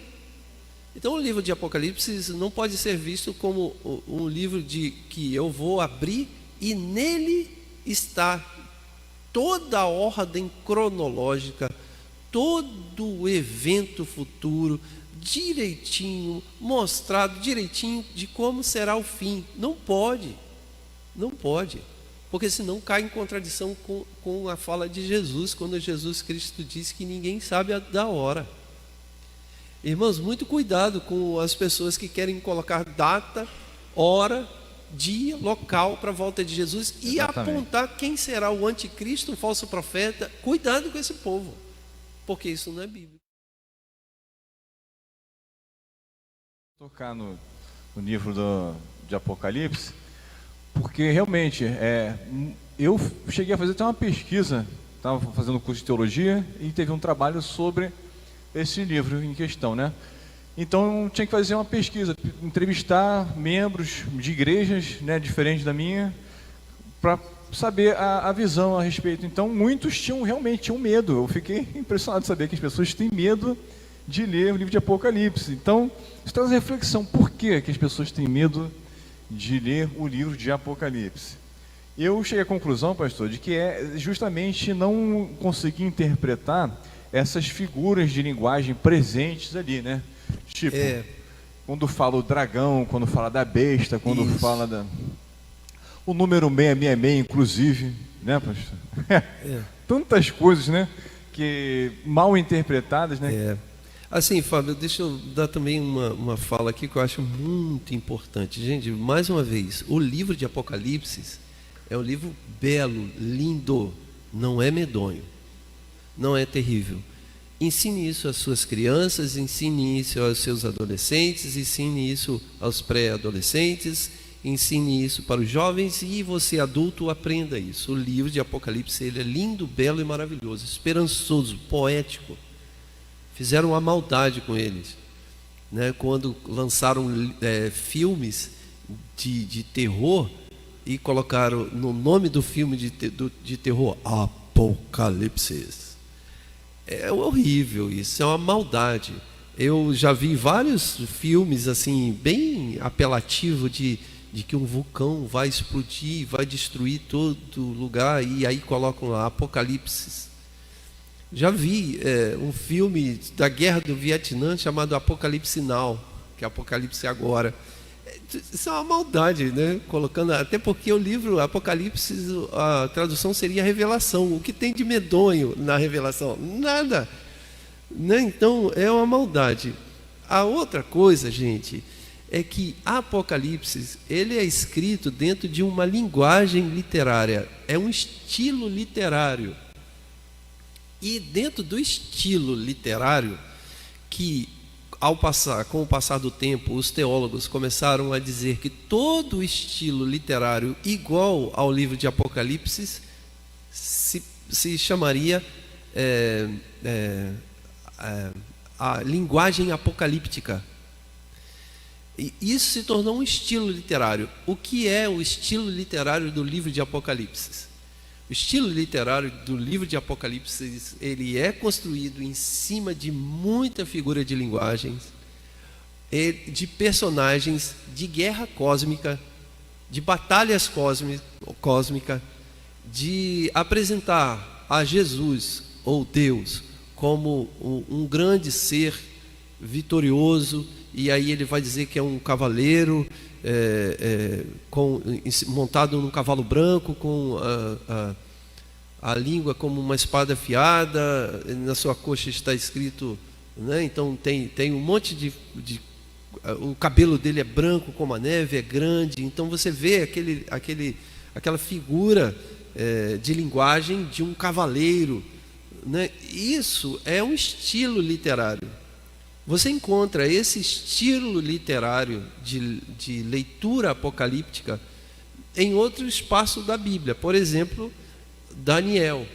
Então, o livro de Apocalipse não pode ser visto como um livro que eu vou abrir e nele está toda a ordem cronológica, todo o evento futuro, direitinho, mostrado direitinho de como será o fim. Não pode, porque senão cai em contradição com a fala de Jesus, quando Jesus Cristo disse que ninguém sabe da hora. Irmãos, muito cuidado com as pessoas que querem colocar data, hora, dia, local para a volta de Jesus e apontar quem será o anticristo, o falso profeta. Cuidado com esse povo, porque isso não é bíblico. Tocar no livro de Apocalipse, porque realmente eu cheguei a fazer até uma pesquisa, estava fazendo curso de teologia e teve um trabalho sobre esse livro em questão, né? Então tinha que fazer uma pesquisa, entrevistar membros de igrejas, né, diferentes da minha, para saber a visão a respeito. Então muitos realmente tinham medo. Eu fiquei impressionado de saber que as pessoas têm medo de ler o livro de Apocalipse. Então isso traz reflexão: por que as pessoas têm medo de ler o livro de Apocalipse? Eu cheguei à conclusão, pastor, de que é justamente não conseguir interpretar essas figuras de linguagem presentes ali, né? Tipo, quando fala o dragão, quando fala da besta, quando fala o número 666, inclusive, né, pastor? Tantas coisas, né, que mal interpretadas, né? Assim, Fábio, deixa eu dar também uma fala aqui que eu acho muito importante. Gente, mais uma vez, o livro de Apocalipse é um livro belo, lindo, não é medonho, não é terrível. Ensine isso às suas crianças, ensine isso aos seus adolescentes, ensine isso aos pré-adolescentes, ensine isso para os jovens e você adulto aprenda isso. O livro de Apocalipse, ele é lindo, belo e maravilhoso, esperançoso, poético. Fizeram uma maldade com eles, né? Quando lançaram filmes de terror e colocaram no nome do filme de terror Apocalipse. É horrível isso, é uma maldade. Eu já vi vários filmes assim bem apelativo de que um vulcão vai explodir, vai destruir todo lugar, e aí colocam lá Apocalipse. Já vi um filme da guerra do Vietnã chamado Apocalipse Now, que é Apocalipse Agora. Isso é uma maldade, né? Colocando, até porque o livro Apocalipse, a tradução seria Revelação. O que tem de medonho na Revelação? Nada, né? Então é uma maldade. A outra coisa, gente, é que Apocalipse, ele é escrito dentro de uma linguagem literária, é um estilo literário. E dentro do estilo literário, que com o passar do tempo, os teólogos começaram a dizer que todo o estilo literário igual ao livro de Apocalipse se chamaria a linguagem apocalíptica. E isso se tornou um estilo literário. O que é o estilo literário do livro de Apocalipse? O estilo literário do livro de Apocalipse, ele é construído em cima de muita figura de linguagens, de personagens, de guerra cósmica, de batalhas cósmicas, de apresentar a Jesus ou Deus como um grande ser vitorioso, e aí ele vai dizer que é um cavaleiro montado num cavalo branco, com a língua como uma espada afiada, na sua coxa está escrito, né? Então tem um monte o cabelo dele é branco como a neve, é grande. Então você vê aquela figura de linguagem de um cavaleiro, né? Isso é um estilo literário. Você encontra esse estilo literário de leitura apocalíptica em outro espaço da Bíblia. Por exemplo, Daniel.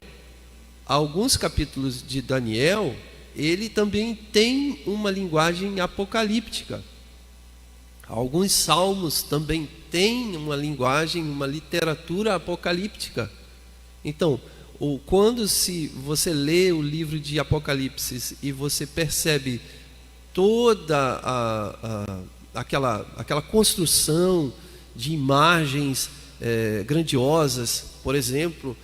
Alguns capítulos de Daniel, ele também tem uma linguagem apocalíptica. Alguns salmos também têm uma linguagem, uma literatura apocalíptica. Então, quando você lê o livro de Apocalipse e você percebe toda aquela construção de imagens grandiosas, por exemplo,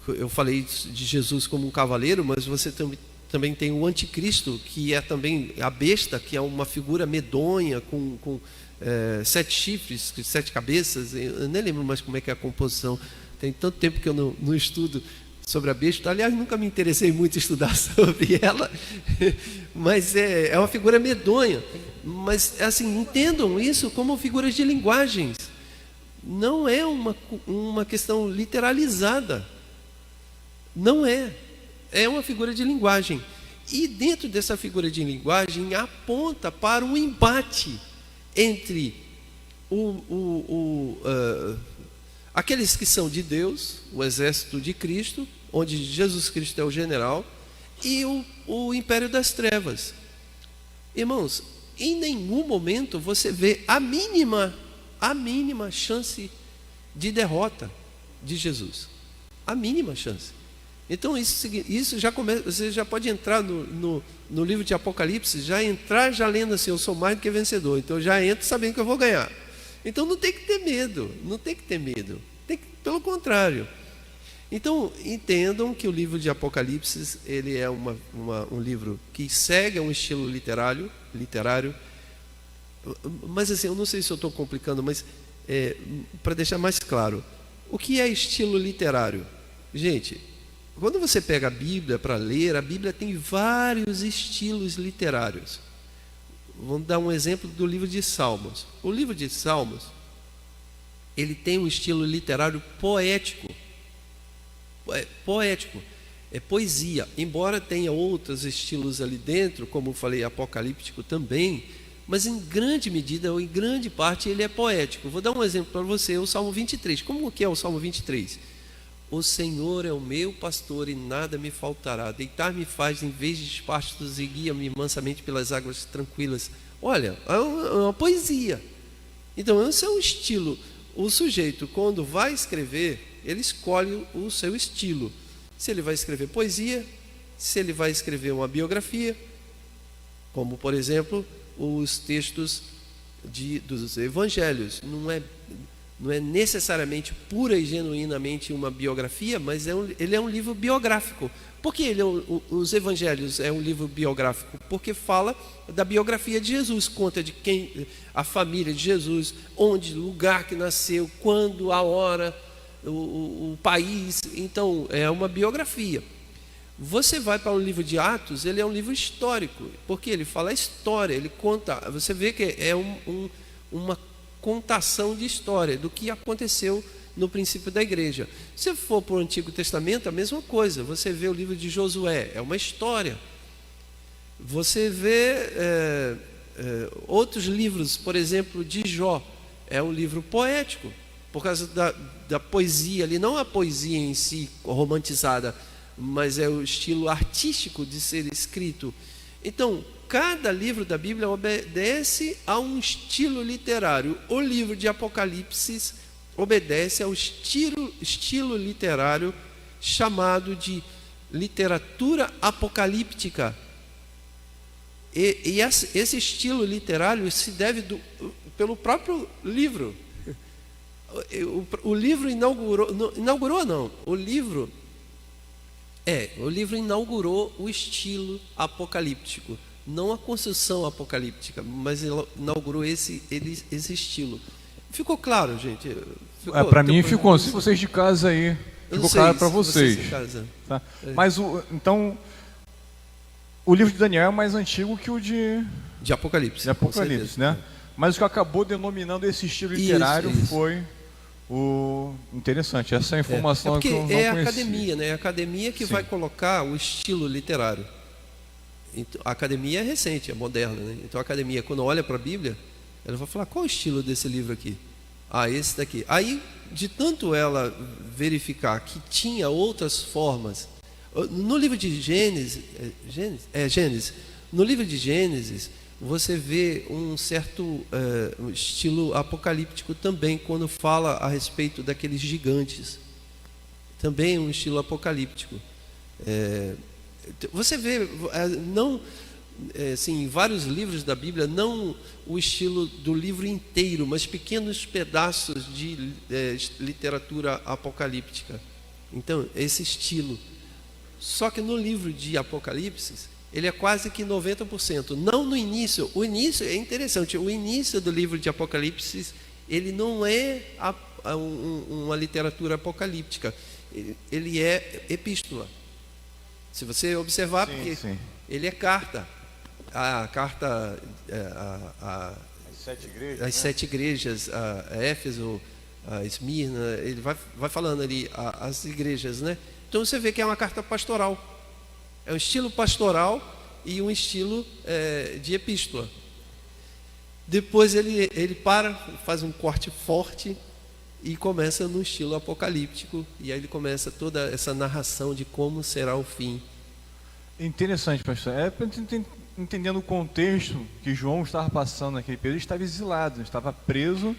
eu falei de Jesus como um cavaleiro, mas você também tem o anticristo, que é também a besta, que é uma figura medonha com 7 chifres, 7 cabeças. Eu nem lembro mais como é que é a composição, tem tanto tempo que eu não estudo sobre a besta. Aliás, nunca me interessei muito em estudar sobre ela, mas é uma figura medonha. Mas assim, entendam isso como figuras de linguagens. Não é uma questão literalizada. Não é. É uma figura de linguagem. E dentro dessa figura de linguagem aponta para um embate entre aqueles que são de Deus, o exército de Cristo, onde Jesus Cristo é o general, e o império das trevas. Irmãos, em nenhum momento você vê a mínima chance de derrota de Jesus. A mínima chance. Então isso já começa. Você já pode entrar no livro de Apocalipse, já lendo assim: eu sou mais do que vencedor. Então eu já entro sabendo que eu vou ganhar. Então não tem que ter medo, pelo contrário. Então entendam que o livro de Apocalipse, ele é um livro que segue um estilo literário. Mas assim, eu não sei se eu estou complicando, mas para deixar mais claro, o que é estilo literário? Gente, quando você pega a Bíblia para ler, a Bíblia tem vários estilos literários. Vamos dar um exemplo do livro de Salmos. O livro de Salmos, ele tem um estilo literário poético. É poesia. Embora tenha outros estilos ali dentro, como eu falei, apocalíptico também, mas em grande medida, ou em grande parte, ele é poético. Vou dar um exemplo para você, o Salmo 23. Como que é o Salmo 23? O Senhor é o meu pastor e nada me faltará. Deitar-me faz em vez de pastos e guia-me mansamente pelas águas tranquilas. Olha, é uma poesia. Então, esse é um estilo. O sujeito, quando vai escrever, ele escolhe o seu estilo. Se ele vai escrever poesia, se ele vai escrever uma biografia, como, por exemplo, os textos dos evangelhos. Não é necessariamente pura e genuinamente uma biografia, mas ele é um livro biográfico. Por que os evangelhos é um livro biográfico? Porque fala da biografia de Jesus, conta de quem, a família de Jesus, onde, lugar que nasceu, quando, a hora, o país. Então, é uma biografia. Você vai para o livro de Atos, ele é um livro histórico, porque ele fala a história, ele conta, você vê que é uma contação de história do que aconteceu no princípio da igreja. Se for para o Antigo Testamento, a mesma coisa. Você vê o livro de Josué, é uma história. Você vê outros livros, por exemplo, de Jó, é um livro poético, por causa da poesia ali, não a poesia em si romantizada, mas é o estilo artístico de ser escrito. Então, cada livro da Bíblia obedece a um estilo literário. O livro de Apocalipse obedece ao estilo literário chamado de literatura apocalíptica. E esse estilo literário se deve pelo próprio livro. O livro o livro inaugurou o estilo apocalíptico, não a construção apocalíptica, mas inaugurou esse estilo. Ficou claro, gente? Para mim ficou. Se vocês de casa aí, ficou claro para vocês. Tá? Mas então, o livro de Daniel é mais antigo que o de Apocalipse. De Apocalipse, né? Mas o que acabou denominando esse estilo literário foi o interessante. Essa informação que eu não conhecia. É a academia, né? A academia que vai colocar o estilo literário. Então, a academia é recente, é moderna, né? Então a academia, quando olha para a Bíblia, ela vai falar: qual é o estilo desse livro aqui? Ah, esse daqui. Aí, de tanto ela verificar que tinha outras formas, no livro de Gênesis, no livro de Gênesis, você vê um certo estilo apocalíptico também, quando fala a respeito daqueles gigantes. Também um estilo apocalíptico. Você vê, em vários livros da Bíblia, não o estilo do livro inteiro, mas pequenos pedaços de literatura apocalíptica. Então, esse estilo. Só que no livro de Apocalipse, ele é quase que 90%. Não no início. O início é interessante. O início do livro de Apocalipse, ele não é uma literatura apocalíptica. Ele é epístola. Se você observar, porque ele é carta. A carta às 7 igrejas, a Éfeso, a Esmirna, ele vai falando ali as igrejas, né? Então você vê que é uma carta pastoral. É um estilo pastoral e um estilo de epístola. Depois ele faz um corte forte e começa no estilo apocalíptico. E aí ele começa toda essa narração de como será o fim. Interessante, pastor. Entendendo o contexto que João estava passando naquele período, ele estava exilado, estava preso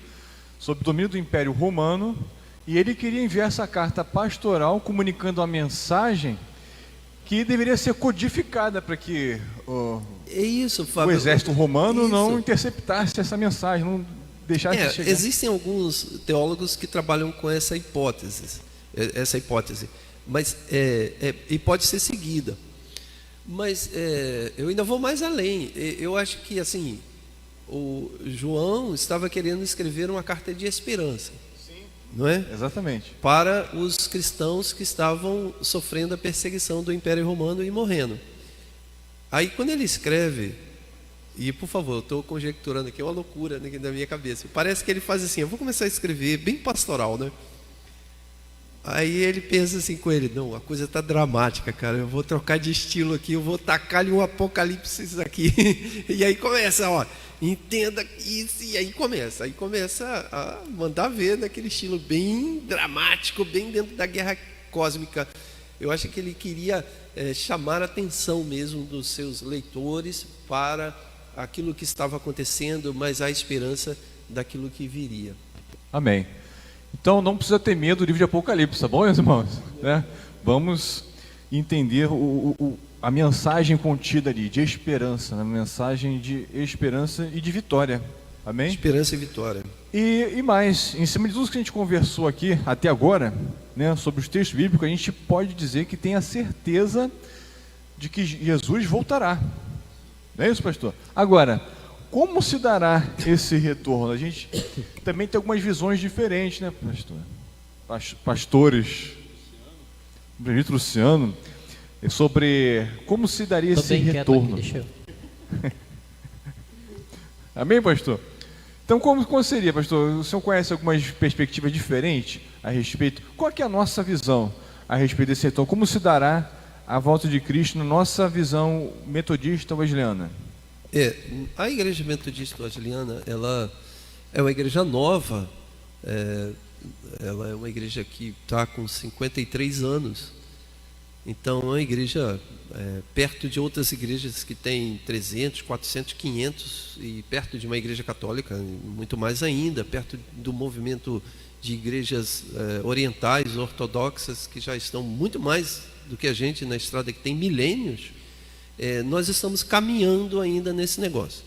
sob o domínio do Império Romano, e ele queria enviar essa carta pastoral comunicando a mensagem que deveria ser codificada para que o exército romano não interceptasse essa mensagem, não deixasse de chegar. Existem alguns teólogos que trabalham com essa hipótese, mas e pode ser seguida. Mas eu ainda vou mais além. Eu acho que assim, o João estava querendo escrever uma carta de esperança. Sim. Não é? Exatamente. Para os cristãos que estavam sofrendo a perseguição do Império Romano e morrendo. Aí quando ele escreve, e por favor, eu estou conjecturando aqui, é uma loucura da minha cabeça. Parece que ele faz assim: eu vou começar a escrever bem pastoral, né? Aí ele pensa assim com ele, não, a coisa tá dramática, cara, eu vou trocar de estilo aqui, eu vou tacar-lhe um apocalipse aqui. E aí começa, ó, entenda isso, e aí começa a mandar ver naquele estilo bem dramático, bem dentro da guerra cósmica. Eu acho que ele queria chamar a atenção mesmo dos seus leitores para aquilo que estava acontecendo, mas a esperança daquilo que viria. Amém. Então não precisa ter medo do livro de Apocalipse, tá bom, meus irmãos? Né? Vamos entender a mensagem contida ali, de esperança, né? Mensagem de esperança e de vitória. Amém? Esperança e vitória. E mais, em cima de tudo que a gente conversou aqui até agora, né, sobre os textos bíblicos, a gente pode dizer que tem a certeza de que Jesus voltará. Não é isso, pastor? Agora, como se dará esse retorno? A gente também tem algumas visões diferentes, né, pastor? Pastores, o presbítero Luciano, sobre como se daria esse retorno. Aqui, deixa eu... Amém, pastor? Então, como seria, pastor? O senhor conhece algumas perspectivas diferentes a respeito? Qual que é a nossa visão a respeito desse retorno? Como se dará a volta de Cristo na nossa visão metodista wesleyana? A igreja metodista wesleyana, ela é uma igreja nova, ela é uma igreja que está com 53 anos, então é uma igreja perto de outras igrejas que têm 300, 400, 500, e perto de uma igreja católica, muito mais ainda, perto do movimento de igrejas orientais, ortodoxas, que já estão muito mais do que a gente na estrada, que tem milênios. Nós estamos caminhando ainda nesse negócio.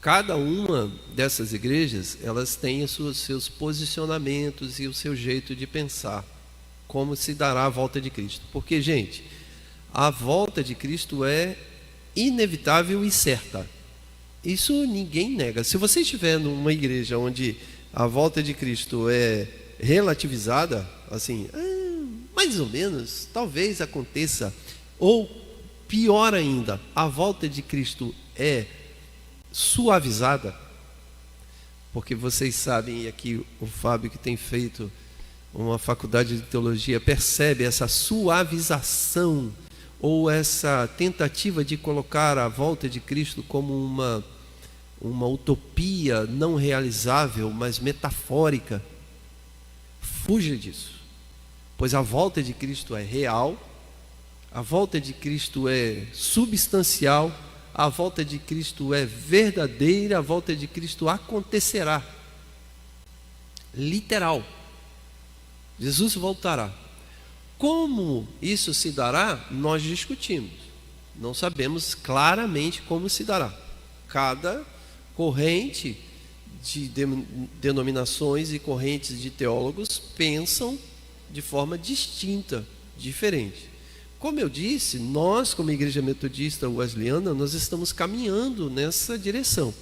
Cada uma dessas igrejas, elas têm os seus posicionamentos e o seu jeito de pensar, como se dará a volta de Cristo. Porque, gente, a volta de Cristo é inevitável e certa. Isso ninguém nega. Se você estiver numa igreja onde a volta de Cristo é relativizada, assim, mais ou menos, talvez aconteça, ou pior ainda, a volta de Cristo é suavizada, porque vocês sabem, e aqui o Fábio, que tem feito uma faculdade de teologia, percebe essa suavização, ou essa tentativa de colocar a volta de Cristo como uma utopia não realizável, mas metafórica. Fuja disso, pois a volta de Cristo é real, a volta de Cristo é substancial, a volta de Cristo é verdadeira, a volta de Cristo acontecerá. Literal. Jesus voltará. Como isso se dará, nós discutimos. Não sabemos claramente como se dará. Cada corrente de denominações e correntes de teólogos pensam de forma distinta, diferente. Como eu disse, nós, como Igreja Metodista Wesleyana, nós estamos caminhando nessa direção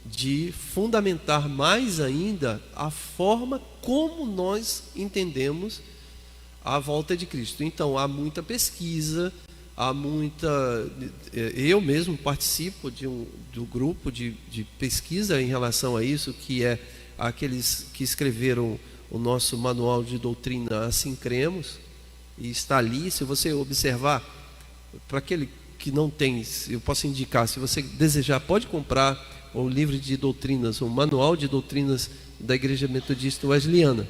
de fundamentar mais ainda a forma como nós entendemos a volta de Cristo. Então, há muita pesquisa, eu mesmo participo do grupo de pesquisa em relação a isso, que é aqueles que escreveram o nosso manual de doutrina Assim Cremos, e está ali. Se você observar, para aquele que não tem, eu posso indicar, se você desejar, pode comprar o livro de doutrinas, o manual de doutrinas da Igreja Metodista Wesleyana.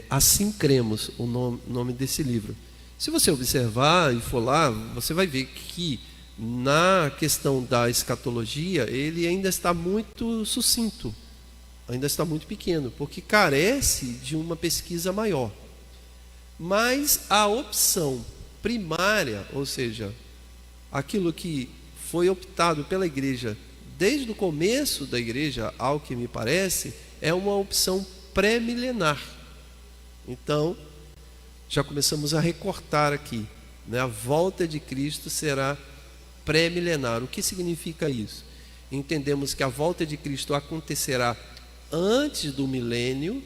Assim Cremos, o nome desse livro. Se você observar e for lá, você vai ver que na questão da escatologia, ele ainda está muito sucinto, ainda está muito pequeno, porque carece de uma pesquisa maior. Mas a opção primária, ou seja, aquilo que foi optado pela igreja desde o começo da igreja, ao que me parece, é uma opção pré-milenar. Então, já começamos a recortar aqui, né? A volta de Cristo será pré-milenar. O que significa isso? Entendemos que a volta de Cristo acontecerá antes do milênio.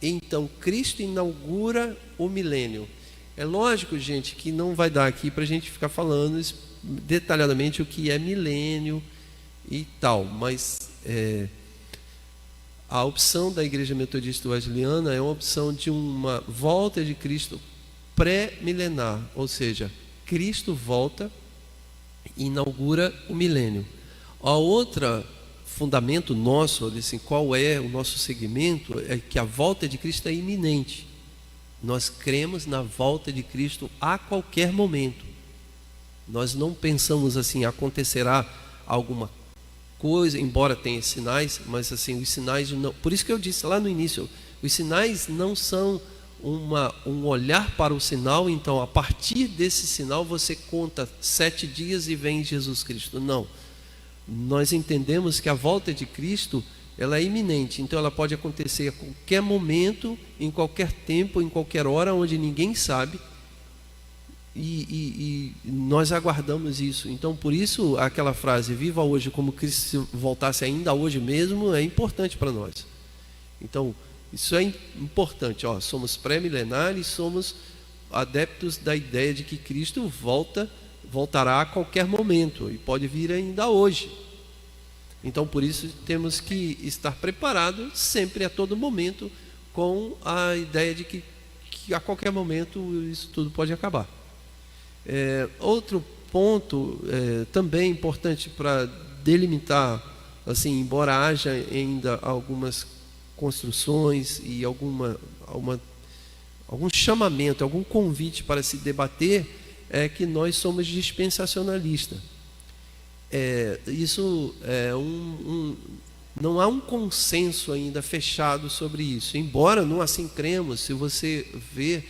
Então, Cristo inaugura o milênio. É lógico, gente, que não vai dar aqui para a gente ficar falando detalhadamente o que é milênio e tal, mas A opção da Igreja Metodista Wesleyana é uma opção de uma volta de Cristo pré-milenar, ou seja, Cristo volta e inaugura o milênio. A outra fundamento nosso, assim, qual é o nosso segmento, é que a volta de Cristo é iminente. Nós cremos na volta de Cristo a qualquer momento. Nós não pensamos assim, acontecerá alguma coisa, embora tenha sinais, mas assim, os sinais não. Por isso que eu disse lá no início, os sinais não são um olhar para o sinal, então a partir desse sinal você conta 7 dias e vem Jesus Cristo. Não. Nós entendemos que a volta de Cristo, ela é iminente, então ela pode acontecer a qualquer momento, em qualquer tempo, em qualquer hora, onde ninguém sabe. E nós aguardamos isso. Então, por isso, aquela frase, viva hoje como Cristo voltasse ainda hoje mesmo, é importante para nós. Então, isso é importante. Somos pré-milenares, somos adeptos da ideia de que Cristo voltará a qualquer momento e pode vir ainda hoje. Então, por isso, temos que estar preparados sempre, a todo momento, com a ideia de que a qualquer momento isso tudo pode acabar. Outro ponto também importante para delimitar, assim, embora haja ainda algumas construções e algum chamamento, algum convite para se debater, é que nós somos dispensacionalistas. Isso é não há um consenso ainda fechado sobre isso, embora no Assim Cremos, se você vê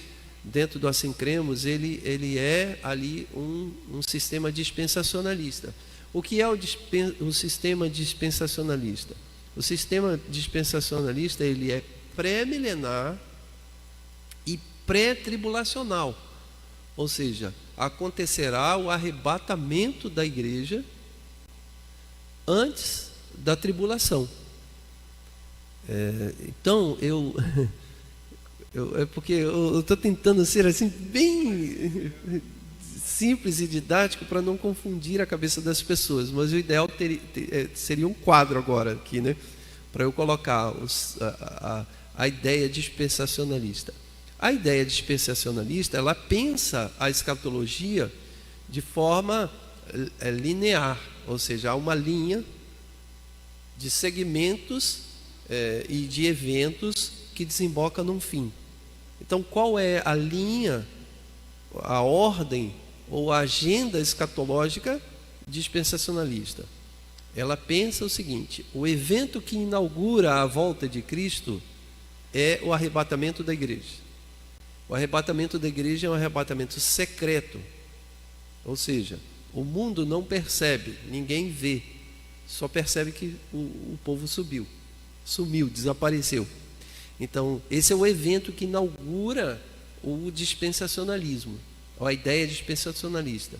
dentro do Assim Cremos, ele é ali um sistema dispensacionalista. O que é o sistema dispensacionalista? O sistema dispensacionalista, ele é pré-milenar e pré-tribulacional. Ou seja, acontecerá o arrebatamento da igreja antes da tribulação. Então, é porque eu estou tentando ser assim bem simples e didático para não confundir a cabeça das pessoas, mas o ideal seria um quadro agora aqui, né, para eu colocar a ideia dispensacionalista. A ideia dispensacionalista, ela pensa a escatologia de forma linear, ou seja, há uma linha de segmentos e de eventos que desemboca num fim. Então, qual é a linha, a ordem ou a agenda escatológica dispensacionalista? Ela pensa o seguinte: o evento que inaugura a volta de Cristo é o arrebatamento da igreja. O arrebatamento da igreja é um arrebatamento secreto, ou seja, o mundo não percebe, ninguém vê, só percebe que o povo sumiu, desapareceu. Então, esse é o evento que inaugura o dispensacionalismo, a ideia dispensacionalista.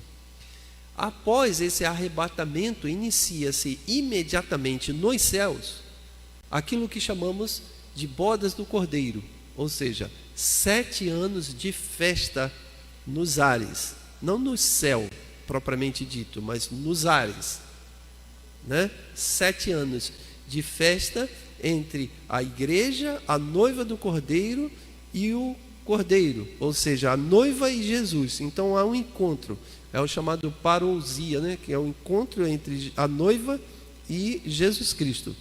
Após esse arrebatamento, inicia-se imediatamente nos céus aquilo que chamamos de bodas do Cordeiro, ou seja, 7 anos de festa nos ares, não no céu propriamente dito, mas nos ares, né? 7 anos de festa entre a igreja, a noiva do Cordeiro e o Cordeiro, ou seja, a noiva e Jesus. Então há um encontro, é o chamado parousia, né? Que é o encontro entre a noiva e Jesus Cristo.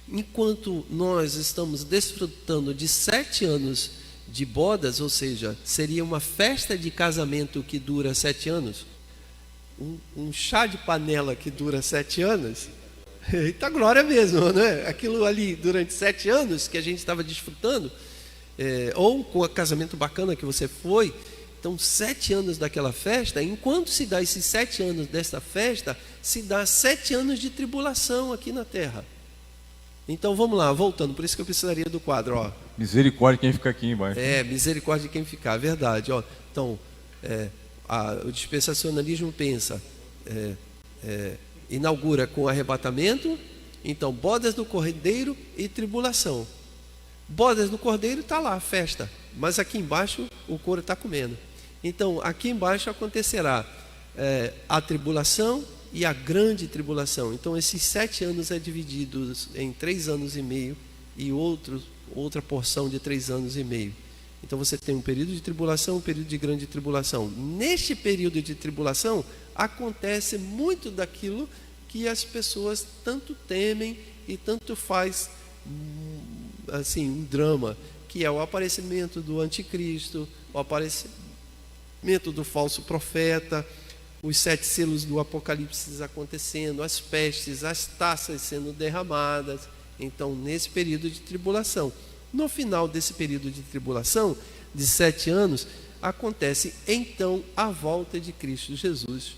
Enquanto nós estamos desfrutando de 7 anos de bodas, ou seja, seria uma festa de casamento que dura 7 anos, um chá de panela que dura 7 anos, eita glória mesmo, né? Aquilo ali durante 7 anos que a gente estava desfrutando, ou com o casamento bacana que você foi. Então, 7 anos daquela festa, enquanto se dá esses 7 anos dessa festa, se dá 7 anos de tribulação aqui na terra. Então vamos lá, voltando, por isso que eu precisaria do quadro, ó. Misericórdia de quem fica aqui embaixo. Misericórdia de quem ficar, verdade, ó. Então, o dispensacionalismo pensa, inaugura com arrebatamento, então bodas do Cordeiro e tribulação. Bodas do Cordeiro está lá, festa, mas aqui embaixo o couro está comendo. Então, aqui embaixo acontecerá a tribulação e a grande tribulação. Então, esses 7 anos é dividido em 3 anos e meio e outra porção de 3 anos e meio. Então, você tem um período de tribulação, um período de grande tribulação. Neste período de tribulação, acontece muito daquilo que as pessoas tanto temem e tanto faz assim, um drama, que é o aparecimento do anticristo, o aparecimento do falso profeta, os 7 selos do Apocalipse acontecendo, as pestes, as taças sendo derramadas. Então, nesse período de tribulação, no final desse período de tribulação, de 7 anos, acontece então a volta de Cristo Jesus,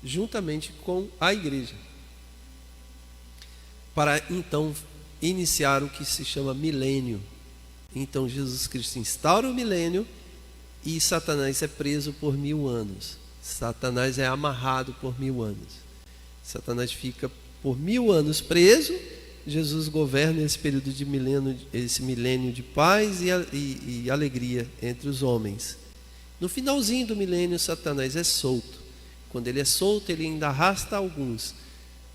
juntamente com a igreja, para então iniciar o que se chama milênio. Então, Jesus Cristo instaura o milênio e Satanás é preso por 1000 anos. Satanás é amarrado por 1000 anos. Satanás fica por 1000 anos preso. Jesus governa esse período de milênio, esse milênio de paz e alegria entre os homens. No finalzinho do milênio, Satanás é solto. Quando ele é solto, ele ainda arrasta alguns.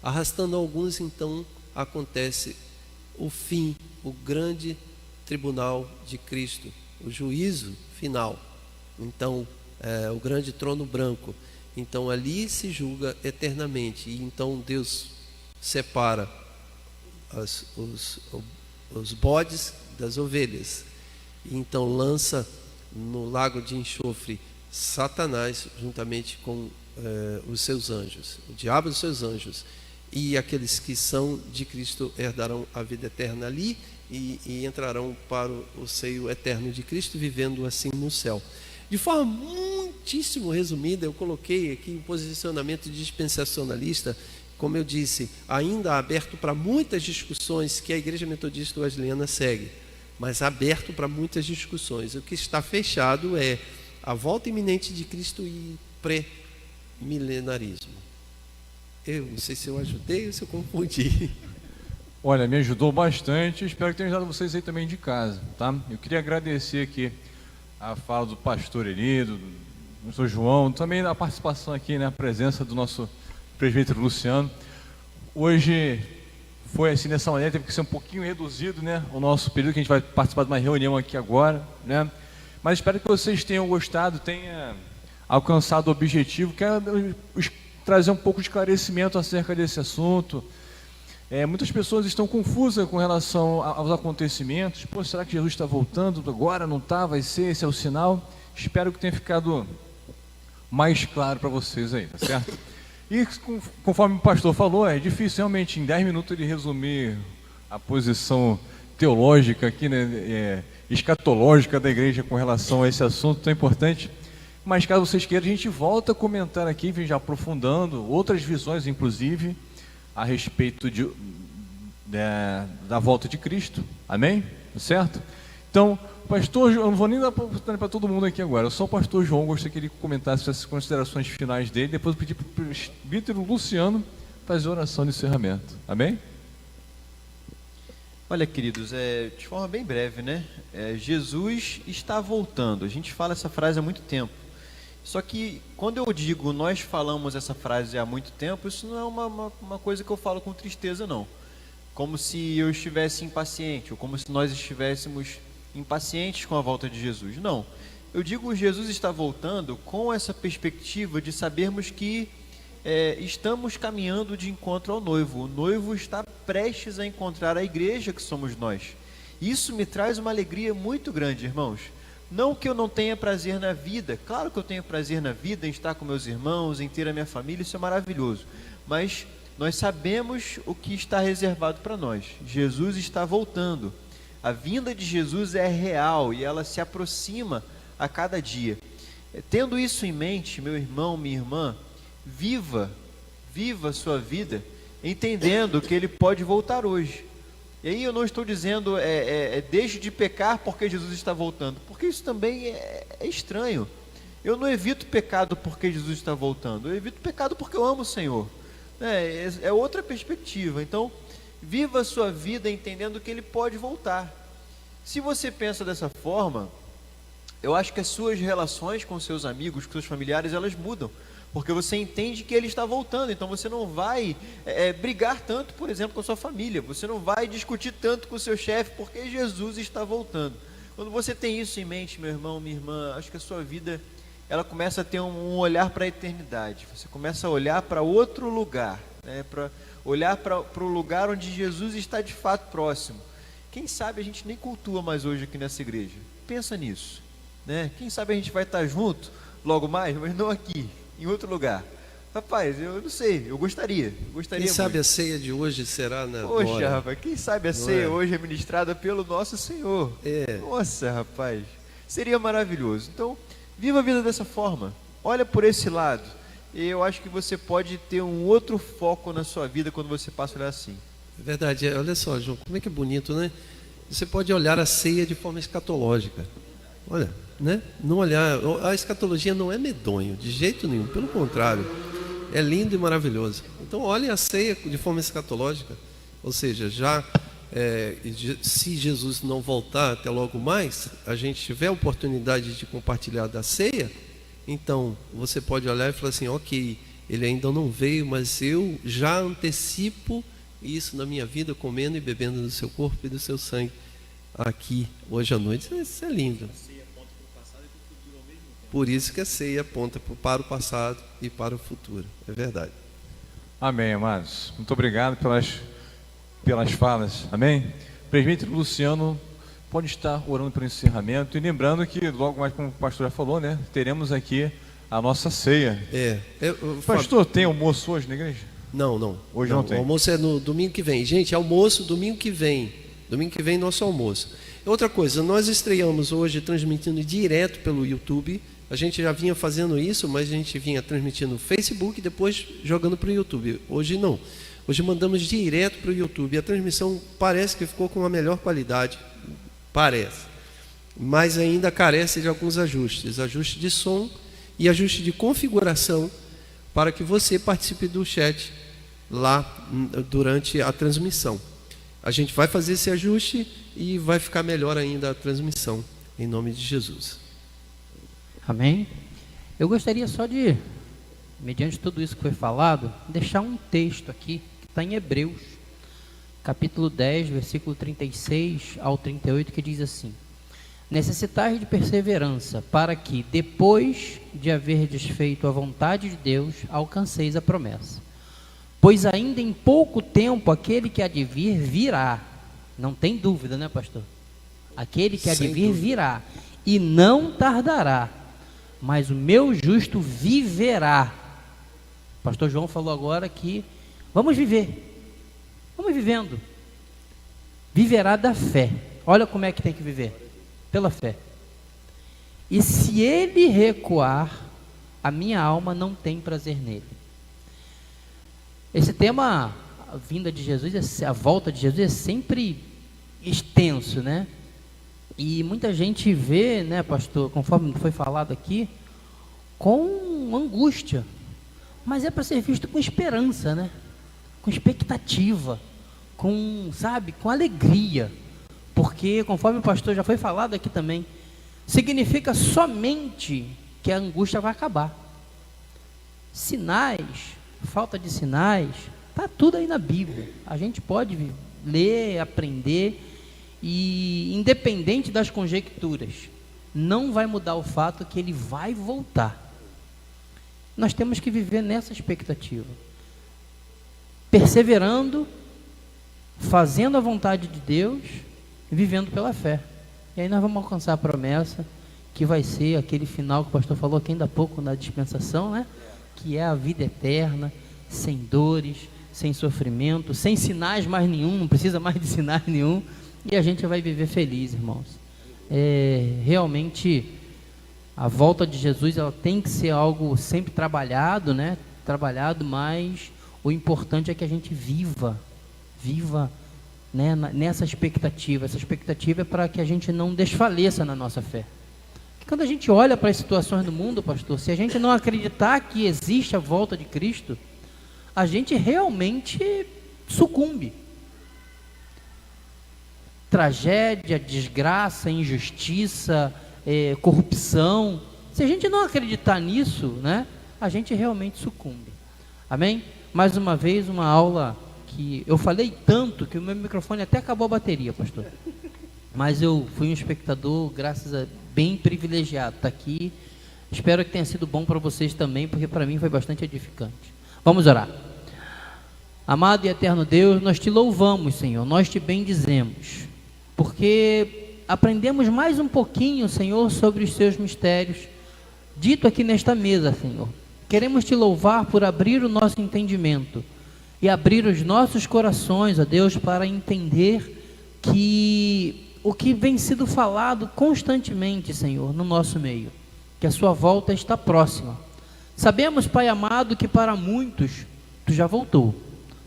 Arrastando alguns, então, acontece o fim, o grande tribunal de Cristo, o juízo final. Então, o grande trono branco. Então, ali se julga eternamente. E então Deus separa os bodes das ovelhas. E então lança no lago de enxofre Satanás juntamente com os seus anjos, o diabo e os seus anjos. E aqueles que são de Cristo herdarão a vida eterna ali e entrarão para o seio eterno de Cristo, vivendo assim no céu. De forma muitíssimo resumida, eu coloquei aqui o posicionamento dispensacionalista, como eu disse, ainda aberto para muitas discussões que a Igreja Metodista Wesleyana segue, mas aberto para muitas discussões. O que está fechado é a volta iminente de Cristo e pré-milenarismo. Eu não sei se eu ajudei ou se eu confundi. Olha, me ajudou bastante, espero que tenha ajudado vocês aí também de casa, tá? Eu queria agradecer aqui a fala do pastor Eli, do pastor João, também a participação aqui, né, a presença do nosso presbítero Luciano. Hoje foi assim, dessa maneira, teve que ser um pouquinho reduzido, né, o nosso período, que a gente vai participar de uma reunião aqui agora, né? Mas espero que vocês tenham gostado, tenham alcançado o objetivo, que é trazer um pouco de esclarecimento acerca desse assunto. Muitas pessoas estão confusas com relação aos acontecimentos. Pô, será que Jesus está voltando agora? Não está? Vai ser? Esse é o sinal? Espero que tenha ficado mais claro para vocês aí, tá certo? E conforme o pastor falou, é difícil realmente em 10 minutos ele resumir a posição teológica aqui, né, escatológica da igreja com relação a esse assunto tão importante. Mas caso vocês queiram, a gente volta a comentar aqui, vem já aprofundando outras visões, inclusive, a respeito da volta de Cristo. Amém? Certo? Então, pastor João, eu não vou nem dar para todo mundo aqui agora, só o pastor João, gostaria que ele comentasse as considerações finais dele, depois eu pedi para o presbítero Luciano fazer a oração de encerramento. Amém? Olha, queridos, de forma bem breve, né? Jesus está voltando. A gente fala essa frase há muito tempo. Só que quando eu digo nós falamos essa frase há muito tempo, isso não é uma coisa que eu falo com tristeza, não. Como se eu estivesse impaciente, ou como se nós estivéssemos impacientes com a volta de Jesus. Não. Eu digo Jesus está voltando com essa perspectiva de sabermos que estamos caminhando de encontro ao noivo. O noivo está prestes a encontrar a igreja que somos nós. Isso me traz uma alegria muito grande, irmãos. Não que eu não tenha prazer na vida, claro que eu tenho prazer na vida, em estar com meus irmãos, em ter a minha família, isso é maravilhoso. Mas nós sabemos o que está reservado para nós. Jesus está voltando. A vinda de Jesus é real e ela se aproxima a cada dia. Tendo isso em mente, meu irmão, minha irmã, viva a sua vida, entendendo que Ele pode voltar hoje. E aí eu não estou dizendo, deixe de pecar porque Jesus está voltando, porque isso também é estranho. Eu não evito pecado porque Jesus está voltando, eu evito pecado porque eu amo o Senhor. É outra perspectiva. Então, viva a sua vida entendendo que Ele pode voltar. Se você pensa dessa forma, eu acho que as suas relações com seus amigos, com seus familiares, elas mudam. porque você entende que ele está voltando. Então você não vai brigar tanto, por exemplo, com a sua família, você não vai discutir tanto com o seu chefe, porque Jesus está voltando. Quando você tem isso em mente, meu irmão, minha irmã, acho que a sua vida, ela começa a ter um olhar para a eternidade. Você começa a olhar para outro lugar, né? Para olhar para o lugar onde Jesus está de fato próximo. Quem sabe a gente nem cultua mais hoje aqui nessa igreja. Pensa nisso, né? Quem sabe a gente vai estar junto logo mais, mas não aqui, em outro lugar. Rapaz, eu não sei, eu gostaria Quem sabe muito. a ceia de hoje será na Poxa, glória. rapaz, quem sabe a Não ceia é? hoje é ministrada pelo nosso Senhor. É. Nossa, rapaz, seria maravilhoso. Então, viva a vida dessa forma. Olha por esse lado. E eu acho que você pode ter um outro foco na sua vida quando você passa a olhar assim. É verdade, olha só, João, como é que é bonito, né? Você pode olhar a ceia de forma escatológica. Olha, né? Não olhar, a escatologia não é medonho, de jeito nenhum, pelo contrário, é lindo e maravilhoso. Então, olhe a ceia de forma escatológica, ou seja, se Jesus não voltar até logo mais, a gente tiver a oportunidade de compartilhar da ceia, então você pode olhar e falar assim: ok, ele ainda não veio, mas eu já antecipo isso na minha vida, comendo e bebendo do seu corpo e do seu sangue aqui hoje à noite. Isso é lindo. Por isso que a ceia aponta para o passado e para o futuro. É verdade. Amém, amados. Muito obrigado pelas falas. Amém? Presbítero Luciano pode estar orando pelo encerramento. E lembrando que, logo mais, como o pastor já falou, né? Teremos aqui a nossa ceia. Pastor, tem almoço hoje na igreja? Não. Hoje não tem. O almoço é no domingo que vem. Gente, almoço domingo que vem. Domingo que vem, nosso almoço. Outra coisa, nós estreamos hoje transmitindo direto pelo YouTube. A gente já vinha fazendo isso, mas a gente vinha transmitindo no Facebook e depois jogando para o YouTube. Hoje não. Hoje mandamos direto para o YouTube. A transmissão parece que ficou com uma melhor qualidade. Parece. Mas ainda carece de alguns ajustes. Ajuste de som e ajuste de configuração para que você participe do chat lá durante a transmissão. A gente vai fazer esse ajuste e vai ficar melhor ainda a transmissão, em nome de Jesus. Amém? Eu gostaria só de, mediante tudo isso que foi falado, deixar um texto aqui, que está em Hebreus, capítulo 10, versículo 36 ao 38, que diz assim: necessitais de perseverança, para que, depois de haver desfeito a vontade de Deus, alcanceis a promessa. Pois ainda em pouco tempo aquele que há de vir virá. Não tem dúvida, né, pastor? Aquele que há de vir virá, e não tardará. Mas o meu justo viverá. O pastor João falou agora que vamos viver. Vamos vivendo. Viverá da fé. Olha como é que tem que viver. Pela fé. E se ele recuar, a minha alma não tem prazer nele. Esse tema, a vinda de Jesus, a volta de Jesus é sempre extenso, né? E muita gente vê, né, pastor, conforme foi falado aqui, com angústia. Mas é para ser visto com esperança, né? Com expectativa, com alegria. Porque, conforme o pastor já foi falado aqui também, significa somente que a angústia vai acabar. Sinais, falta de sinais, está tudo aí na Bíblia. A gente pode ler, aprender, e independente das conjecturas, não vai mudar o fato que ele vai voltar. Nós temos que viver nessa expectativa, perseverando, fazendo a vontade de Deus, vivendo pela fé. E aí nós vamos alcançar a promessa, que vai ser aquele final que o pastor falou aqui ainda há pouco na dispensação, né? Que é a vida eterna, sem dores, sem sofrimento, sem sinais mais nenhum, não precisa mais de sinais nenhum, e a gente vai viver feliz, irmãos. Realmente a volta de Jesus, ela tem que ser algo sempre trabalhado, né? Trabalhado, mas o importante é que a gente viva, né, nessa expectativa. Essa expectativa é para que a gente não desfaleça na nossa fé. Porque quando a gente olha para as situações do mundo, pastor, se a gente não acreditar que existe a volta de Cristo, a gente realmente sucumbe. Tragédia, desgraça, injustiça, corrupção. Se a gente não acreditar nisso, né, a gente realmente sucumbe. Amém? Mais uma vez, uma aula que eu falei tanto que o meu microfone até acabou a bateria, pastor. Mas eu fui um espectador, graças a bem privilegiado, tá aqui. Espero que tenha sido bom para vocês também, porque para mim foi bastante edificante. Vamos orar. Amado e eterno Deus, nós te louvamos, Senhor, nós te bendizemos, porque aprendemos mais um pouquinho, Senhor, sobre os seus mistérios, dito aqui nesta mesa, Senhor. Queremos te louvar por abrir o nosso entendimento e abrir os nossos corações, ó Deus, para entender que o que vem sido falado constantemente, Senhor, no nosso meio, que a sua volta está próxima. Sabemos, Pai amado, que para muitos tu já voltou.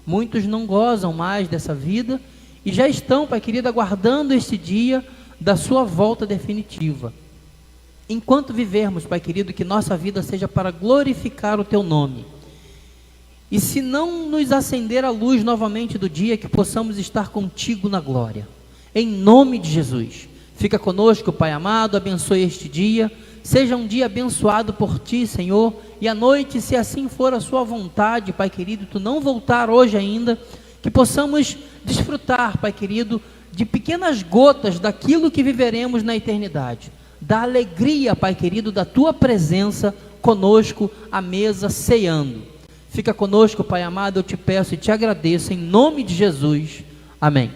Muitos não gozam mais dessa vida e já estão, Pai querido, aguardando este dia da sua volta definitiva. Enquanto vivermos, Pai querido, que nossa vida seja para glorificar o teu nome. E se não nos acender a luz novamente do dia, que possamos estar contigo na glória. Em nome de Jesus. Fica conosco, Pai amado, abençoe este dia. Seja um dia abençoado por ti, Senhor. E à noite, se assim for a sua vontade, Pai querido, tu não voltar hoje ainda, que possamos desfrutar, Pai querido, de pequenas gotas daquilo que viveremos na eternidade. Da alegria, Pai querido, da tua presença conosco à mesa ceando. Fica conosco, Pai amado, eu te peço e te agradeço em nome de Jesus. Amém.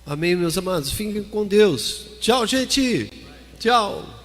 Amém, meus amados. Fiquem com Deus. Tchau, gente. Tchau.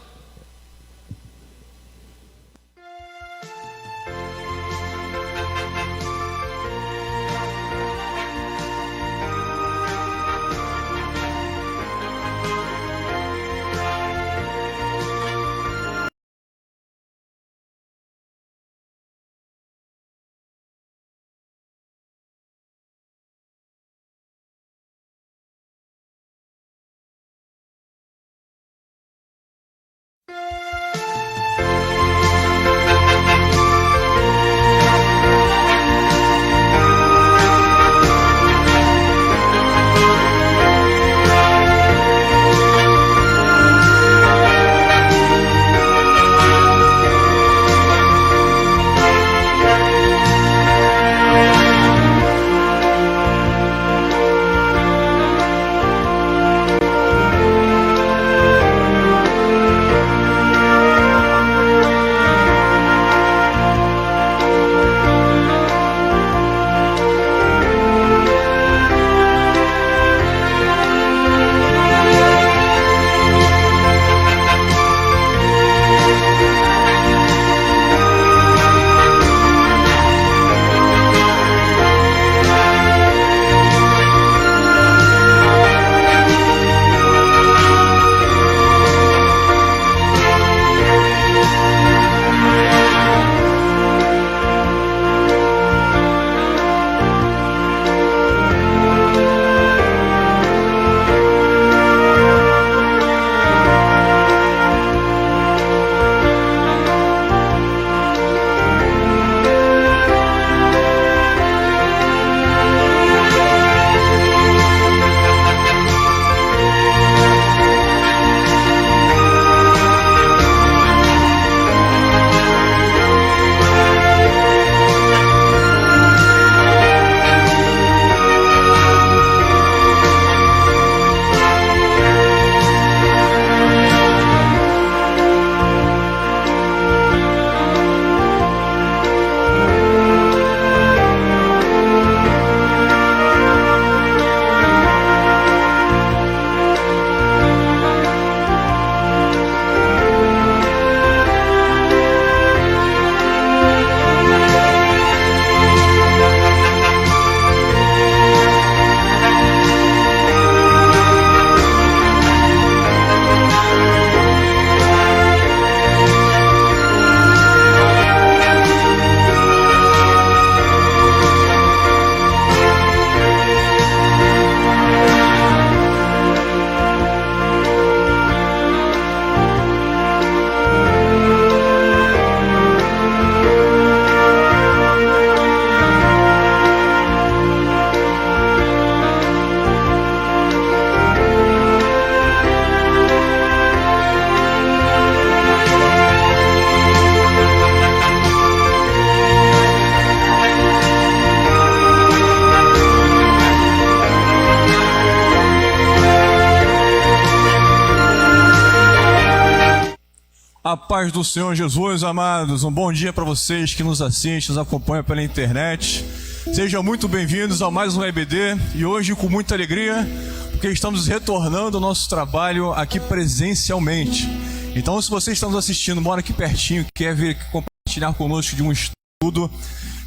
A paz do Senhor Jesus, amados. Um bom dia para vocês que nos assistem, nos acompanham pela internet. Sejam muito bem-vindos a mais um EBD e hoje com muita alegria, porque estamos retornando ao nosso trabalho aqui presencialmente. Então, se você está nos assistindo, mora aqui pertinho, quer vir compartilhar conosco de um estudo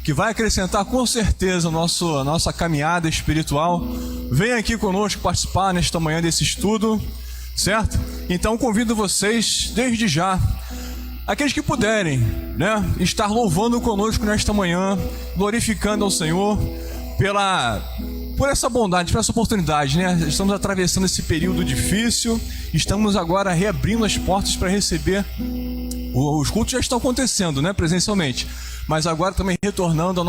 que vai acrescentar com certeza a nossa caminhada espiritual, venha aqui conosco participar nesta manhã desse estudo. Certo? Então convido vocês, desde já, aqueles que puderem, né, estar louvando conosco nesta manhã, glorificando ao Senhor por essa bondade, por essa oportunidade, né? Estamos atravessando esse período difícil, estamos agora reabrindo as portas para receber. Os cultos já estão acontecendo, né, presencialmente, mas agora também retornando ao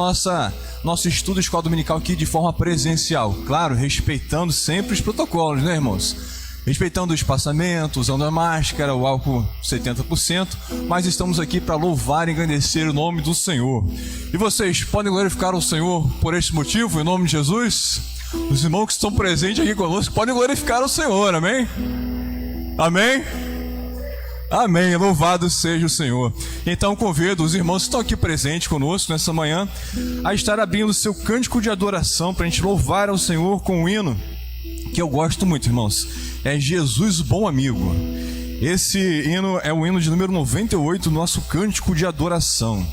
nosso estudo escola dominical aqui de forma presencial. Claro, respeitando sempre os protocolos, né, irmãos? Respeitando o espaçamento, usando a máscara, o álcool 70%, mas estamos aqui para louvar e engrandecer o nome do Senhor. E vocês podem glorificar o Senhor por este motivo, em nome de Jesus? Os irmãos que estão presentes aqui conosco podem glorificar o Senhor, amém? Amém? Amém, louvado seja o Senhor. Então convido os irmãos que estão aqui presentes conosco nessa manhã a estar abrindo o seu cântico de adoração para a gente louvar ao Senhor com um hino que eu gosto muito, irmãos. É Jesus, o bom amigo. Esse hino é o hino de número 98 do nosso cântico de adoração.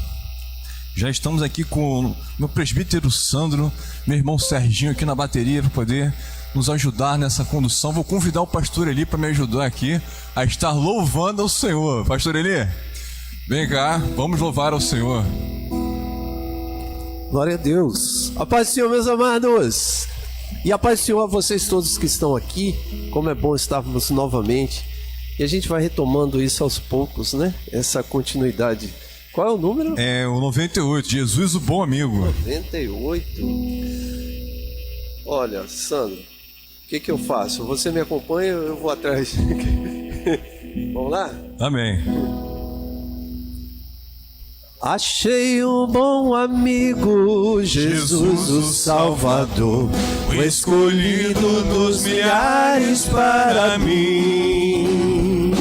Já estamos aqui com o meu presbítero Sandro, meu irmão Serginho aqui na bateria para poder nos ajudar nessa condução. Vou convidar o pastor Eli para me ajudar aqui a estar louvando ao Senhor. Pastor Eli, vem cá, vamos louvar ao Senhor. Glória a Deus. A paz do Senhor, meus amados. E a paz do Senhor a vocês todos que estão aqui. Como é bom estarmos novamente. E a gente vai retomando isso aos poucos, né? Essa continuidade. Qual é o número? É o 98, Jesus o bom amigo. 98. Olha, Sandro, o que eu faço? Você me acompanha ou eu vou atrás? Vamos lá? Amém. Achei um bom amigo, Jesus o Salvador, o escolhido dos milhares para mim.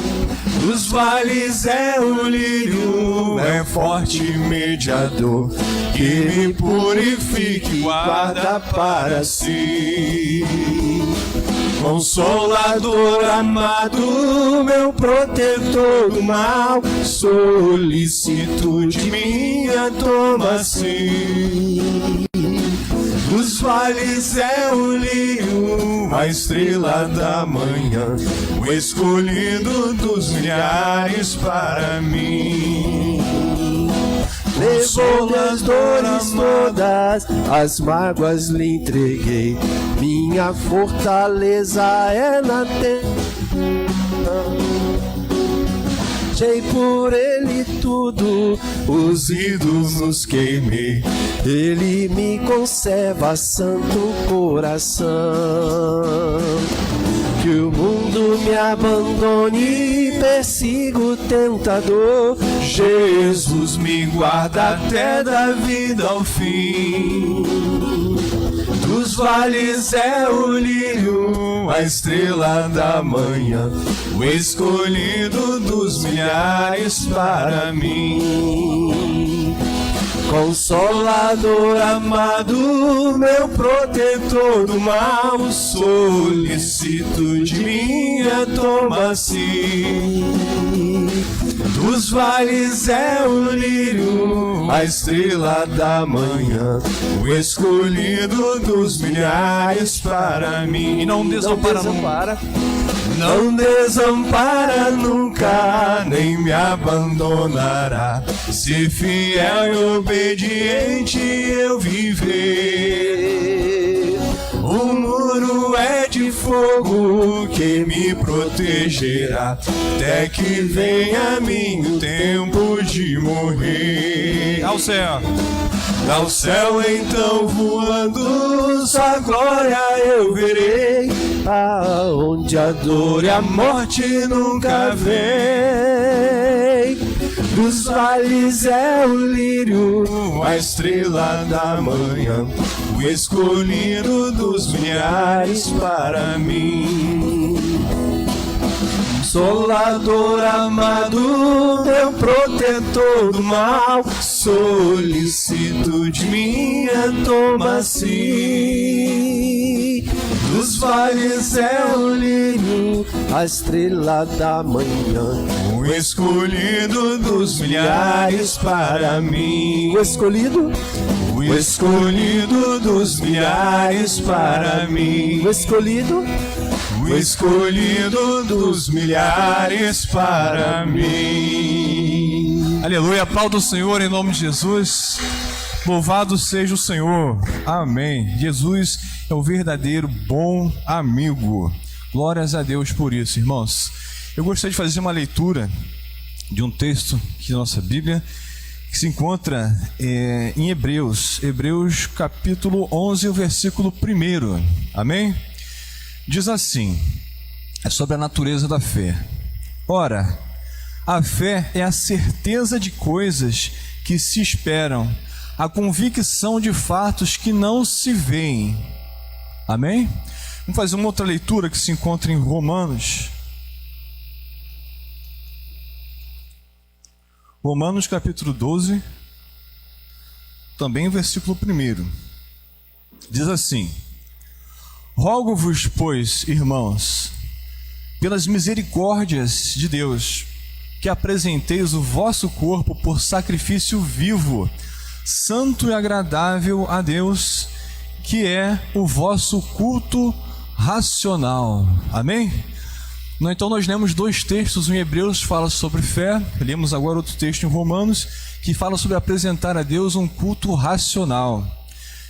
Dos vales é o lírio, é forte mediador, que me purifica e guarda para si. Consolador amado, meu protetor do mal, solicitude minha toma-se. Dos vales é o lírio, a estrela da manhã, o escolhido dos milhares para mim. Levou as dores todas, as mágoas lhe entreguei, minha fortaleza é na terra. Deixei por ele tudo, os ídolos queimei, ele me conserva santo coração. Que o mundo me abandone, persigo o tentador, Jesus me guarda até da vida ao fim. Dos vales é o lírio, a estrela da manhã, o escolhido dos milhares para mim. Consolador amado, meu protetor do mal, solicitude minha toma-se. Dos vales é o lírio, a estrela da manhã, o escolhido dos milhares para mim. E não desampara. Não desampara nunca, nem me abandonará. Se fiel e obediente eu viver. O muro é de fogo que me protegerá, até que venha a mim o tempo de morrer. Ao céu. Ao céu então voando, sua glória eu verei, aonde a dor e a morte nunca vem. Dos vales é o lírio, a estrela da manhã, o escolhido dos milhares para mim. Consolador amado, meu protetor do mal, solicitude minha, toma-se. Dos vales é o lírio, a estrela da manhã, o escolhido dos milhares para mim. O escolhido dos milhares para mim. O escolhido dos milhares para mim. Aleluia, aplauda o Senhor em nome de Jesus. Louvado seja o Senhor. Amém. Jesus é o verdadeiro bom amigo. Glórias a Deus por isso, irmãos. Eu gostaria de fazer uma leitura de um texto aqui da nossa Bíblia, que se encontra em Hebreus capítulo 11, o versículo 1. Amém? Diz assim, é sobre a natureza da fé. Ora, a fé é a certeza de coisas que se esperam, a convicção de fatos que não se veem. Amém? Vamos fazer uma outra leitura que se encontra em Romanos. Romanos capítulo 12, também o versículo 1. Diz assim: rogo-vos, pois, irmãos, pelas misericórdias de Deus, que apresenteis o vosso corpo por sacrifício vivo, santo e agradável a Deus, que é o vosso culto racional. Amém? Então nós lemos dois textos, um em Hebreus fala sobre fé, lemos agora outro texto em Romanos, que fala sobre apresentar a Deus um culto racional.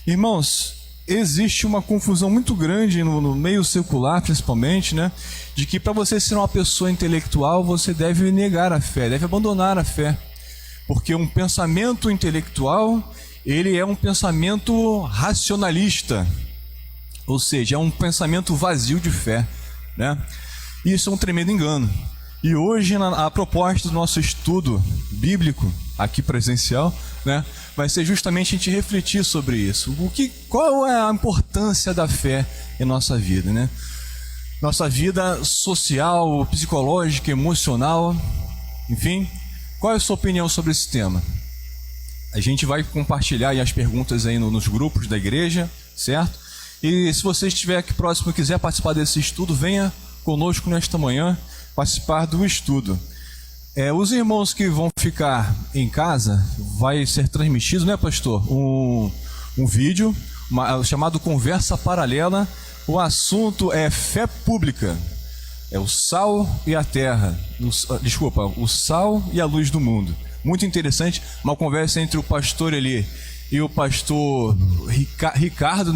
Irmãos, existe uma confusão muito grande no meio secular, principalmente, né? De que para você ser uma pessoa intelectual, você deve negar a fé, deve abandonar a fé. Porque um pensamento intelectual, ele é um pensamento racionalista. Ou seja, é um pensamento vazio de fé, né? Isso é um tremendo engano. E hoje, a proposta do nosso estudo bíblico, aqui presencial, né, vai ser justamente a gente refletir sobre isso. Qual é a importância da fé em nossa vida, né? Nossa vida social, psicológica, emocional, enfim. Qual é a sua opinião sobre esse tema? A gente vai compartilhar aí as perguntas aí nos grupos da igreja, certo? E se você estiver aqui próximo e quiser participar desse estudo, venha conosco nesta manhã participar do estudo. Os irmãos que vão ficar em casa, vai ser transmitido, né, pastor? Um vídeo chamado Conversa Paralela. O assunto é fé pública. É o sal e a terra. O sal e a luz do mundo. Muito interessante. Uma conversa entre o pastor ali e o pastor Ricardo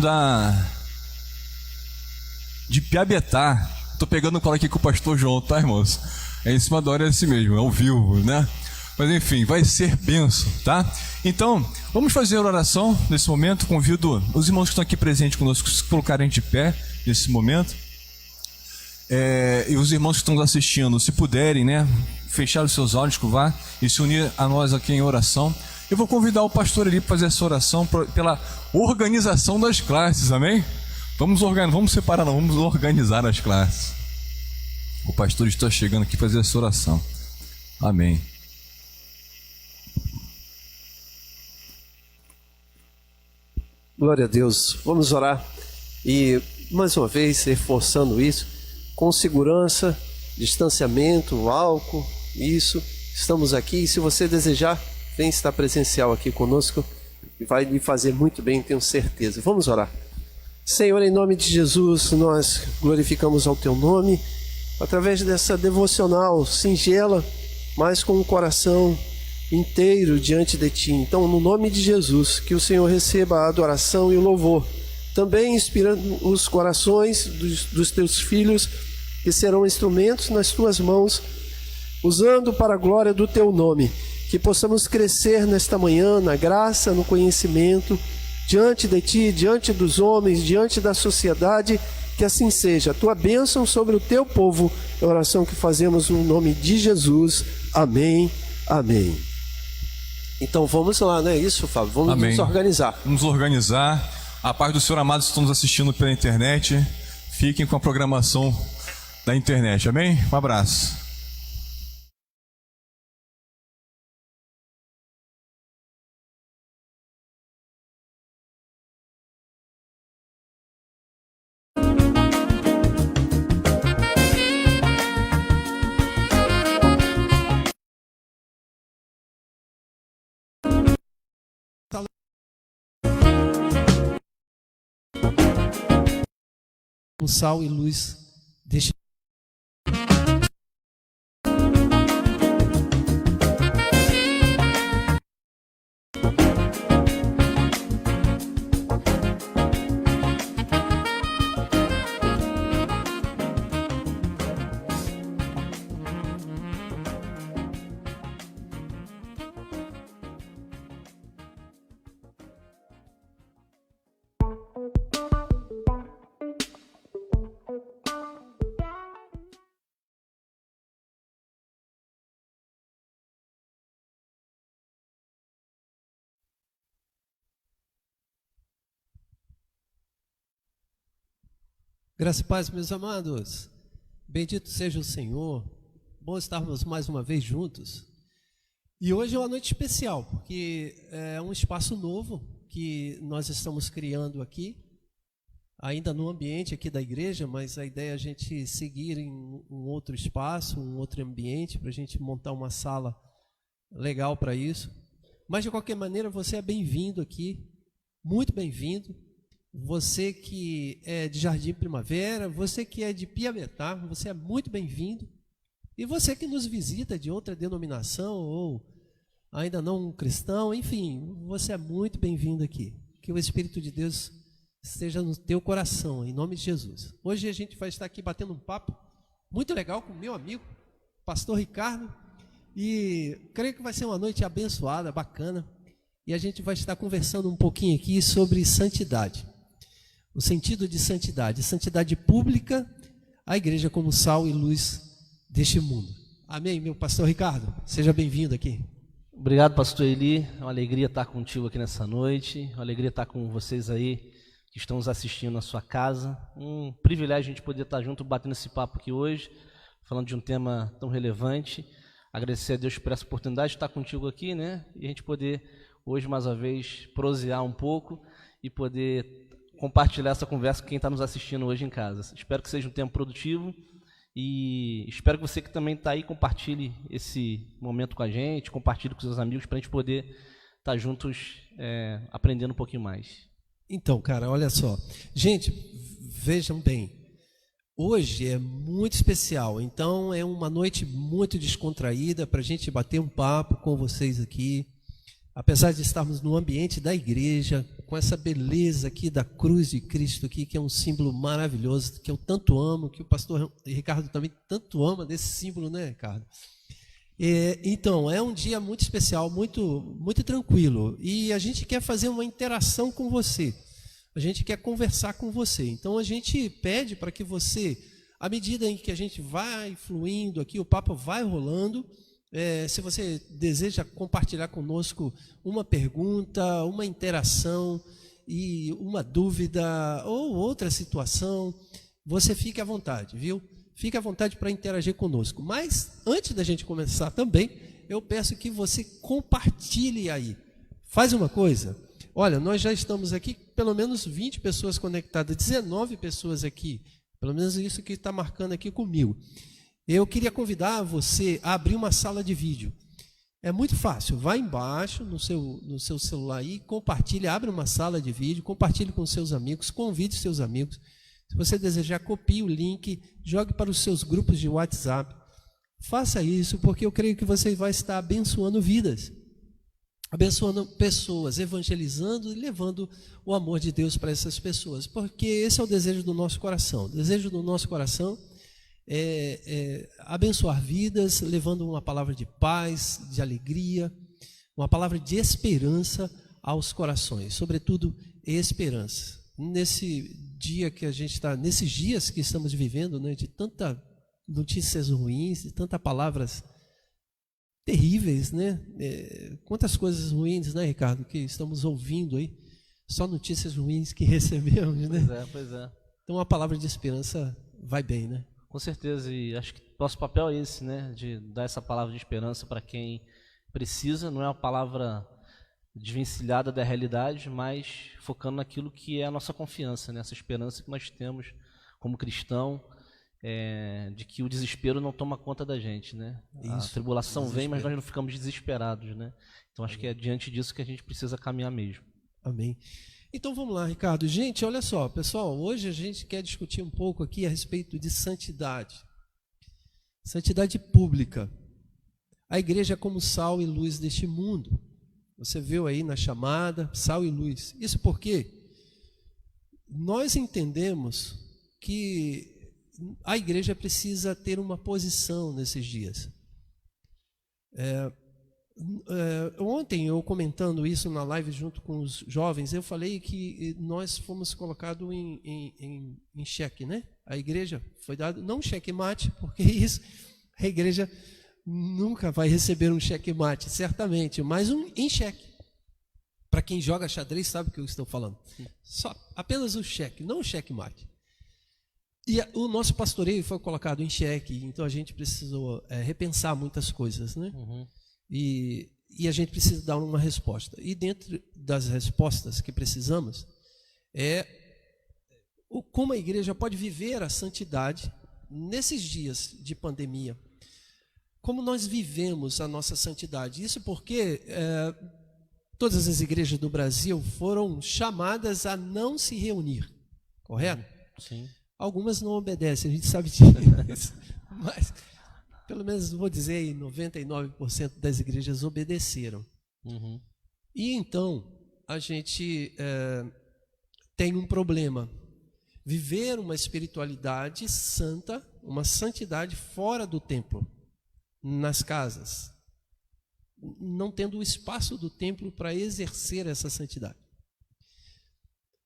de Piabetá. Estou pegando o colo aqui com o pastor João, tá, irmãos? É em cima da hora, é assim mesmo, é ao vivo, né? Mas enfim, vai ser bênção, tá? Então, vamos fazer a oração nesse momento. Convido os irmãos que estão aqui presentes conosco a se colocarem de pé nesse momento. E os irmãos que estão assistindo, se puderem, né, fechar os seus olhos, curvar e se unir a nós aqui em oração. Eu vou convidar o pastor ali para fazer essa oração pela organização das classes, amém? Vamos separar, não, vamos organizar as classes. O pastor está chegando aqui para fazer essa oração. Amém. Glória a Deus. Vamos orar. E, mais uma vez, reforçando isso, com segurança, distanciamento, álcool, isso. Estamos aqui e se você desejar, vem estar presencial aqui conosco e vai lhe fazer muito bem, tenho certeza. Vamos orar. Senhor, em nome de Jesus, nós glorificamos ao Teu nome, através dessa devocional singela, mas com o coração inteiro diante de Ti. Então, no nome de Jesus, que o Senhor receba a adoração e o louvor, também inspirando os corações dos Teus filhos, que serão instrumentos nas Tuas mãos, usando para a glória do Teu nome, que possamos crescer nesta manhã na graça, no conhecimento, diante de Ti, diante dos homens, diante da sociedade, que assim seja. A Tua bênção sobre o Teu povo, é a oração que fazemos no nome de Jesus. Amém, amém. Então vamos lá, não é isso, Fábio? Vamos nos organizar. Vamos organizar. A paz do Senhor, amados, que estão nos assistindo pela internet, fiquem com a programação da internet, amém? Um abraço. O sal e luz deste Graça e paz, meus amados. Bendito seja o Senhor. Bom estarmos mais uma vez juntos. E hoje é uma noite especial, porque é um espaço novo que nós estamos criando aqui, ainda no ambiente aqui da igreja, mas a ideia é a gente seguir em um outro espaço, um outro ambiente, para a gente montar uma sala legal para isso. Mas, de qualquer maneira, você é bem-vindo aqui, muito bem-vindo. Você que é de Jardim Primavera, você que é de Piametá, você é muito bem-vindo. E você que nos visita de outra denominação ou ainda não um cristão, enfim, você é muito bem-vindo aqui. Que o Espírito de Deus esteja no teu coração, em nome de Jesus. Hoje a gente vai estar aqui batendo um papo muito legal com o meu amigo, pastor Ricardo, e creio que vai ser uma noite abençoada, bacana, e a gente vai estar conversando um pouquinho aqui sobre santidade. O sentido de santidade, santidade pública, a igreja como sal e luz deste mundo. Amém, meu pastor Ricardo? Seja bem-vindo aqui. Obrigado, pastor Eli. É uma alegria estar contigo aqui nessa noite, uma alegria estar com vocês aí que estão nos assistindo na sua casa. Um privilégio a gente poder estar junto, batendo esse papo aqui hoje, falando de um tema tão relevante. Agradecer a Deus por essa oportunidade de estar contigo aqui, né? E a gente poder hoje, mais uma vez, prosear um pouco e poder compartilhar essa conversa com quem está nos assistindo hoje em casa. Espero que seja um tempo produtivo e espero que você que também está aí compartilhe esse momento com a gente, compartilhe com seus amigos para a gente poder estar juntos aprendendo um pouquinho mais. Então, cara, olha só. Gente, vejam bem, hoje é muito especial, então é uma noite muito descontraída para a gente bater um papo com vocês aqui. Apesar de estarmos no ambiente da igreja, com essa beleza aqui da cruz de Cristo aqui, que é um símbolo maravilhoso, que eu tanto amo, que o pastor Ricardo também tanto ama desse símbolo, né, Ricardo? Então, é um dia muito especial, muito, muito tranquilo, e a gente quer fazer uma interação com você, a gente quer conversar com você, então a gente pede para que você, à medida em que a gente vai fluindo aqui, o papo vai rolando, se você deseja compartilhar conosco uma pergunta, uma interação e uma dúvida ou outra situação, você fique à vontade, viu? Fique à vontade para interagir conosco. Mas antes da gente começar também, eu peço que você compartilhe aí. Faz uma coisa. Olha, nós já estamos aqui, pelo menos 20 pessoas conectadas, 19 pessoas aqui. Pelo menos isso que está marcando aqui comigo. Eu queria convidar você a abrir uma sala de vídeo. É muito fácil, vai embaixo no seu celular aí, compartilhe, abre uma sala de vídeo, compartilhe com seus amigos, convide seus amigos. Se você desejar, copie o link, jogue para os seus grupos de WhatsApp. Faça isso, porque eu creio que você vai estar abençoando vidas, abençoando pessoas, evangelizando e levando o amor de Deus para essas pessoas, porque esse é o desejo do nosso coração. O desejo do nosso coração é abençoar vidas, levando uma palavra de paz, de alegria, uma palavra de esperança aos corações, sobretudo esperança. Nesse dia que a gente está, nesses dias que estamos vivendo, né, de tanta notícias ruins, de tantas palavras terríveis, né? Quantas coisas ruins, né, Ricardo, que estamos ouvindo aí, só notícias ruins que recebemos, né? Pois é. Então a palavra de esperança vai bem, né? Com certeza, e acho que nosso papel é esse, né? De dar essa palavra de esperança para quem precisa. Não é uma palavra desvencilhada da realidade, mas focando naquilo que é a nossa confiança, né? Essa esperança que nós temos como cristão, de que o desespero não toma conta da gente, né? A tribulação vem, mas nós não ficamos desesperados, né? Então acho que é diante disso que a gente precisa caminhar mesmo. Amém. Então vamos lá, Ricardo. Gente, olha só, pessoal, hoje a gente quer discutir um pouco aqui a respeito de santidade. Santidade pública. A igreja é como sal e luz deste mundo. Você viu aí na chamada, sal e luz. Isso porque nós entendemos que a igreja precisa ter uma posição nesses dias. Ontem, eu comentando isso na live junto com os jovens, eu falei que nós fomos colocados em xeque, né? A igreja foi dado, não xeque-mate, porque isso, a igreja nunca vai receber um xeque-mate, certamente, mas em xeque. Para quem joga xadrez sabe o que eu estou falando. Só apenas o xeque, não o xeque-mate. E o nosso pastoreio foi colocado em xeque, então a gente precisou repensar muitas coisas, né? E a gente precisa dar uma resposta. E dentro das respostas que precisamos como a igreja pode viver a santidade nesses dias de pandemia. Como nós vivemos a nossa santidade. Isso porque todas as igrejas do Brasil foram chamadas a não se reunir. Correto? Sim. Algumas não obedecem, a gente sabe disso. Mas pelo menos vou dizer aí, 99% das igrejas obedeceram. E então, a gente tem um problema. Viver uma espiritualidade santa, uma santidade fora do templo, nas casas, não tendo o espaço do templo para exercer essa santidade.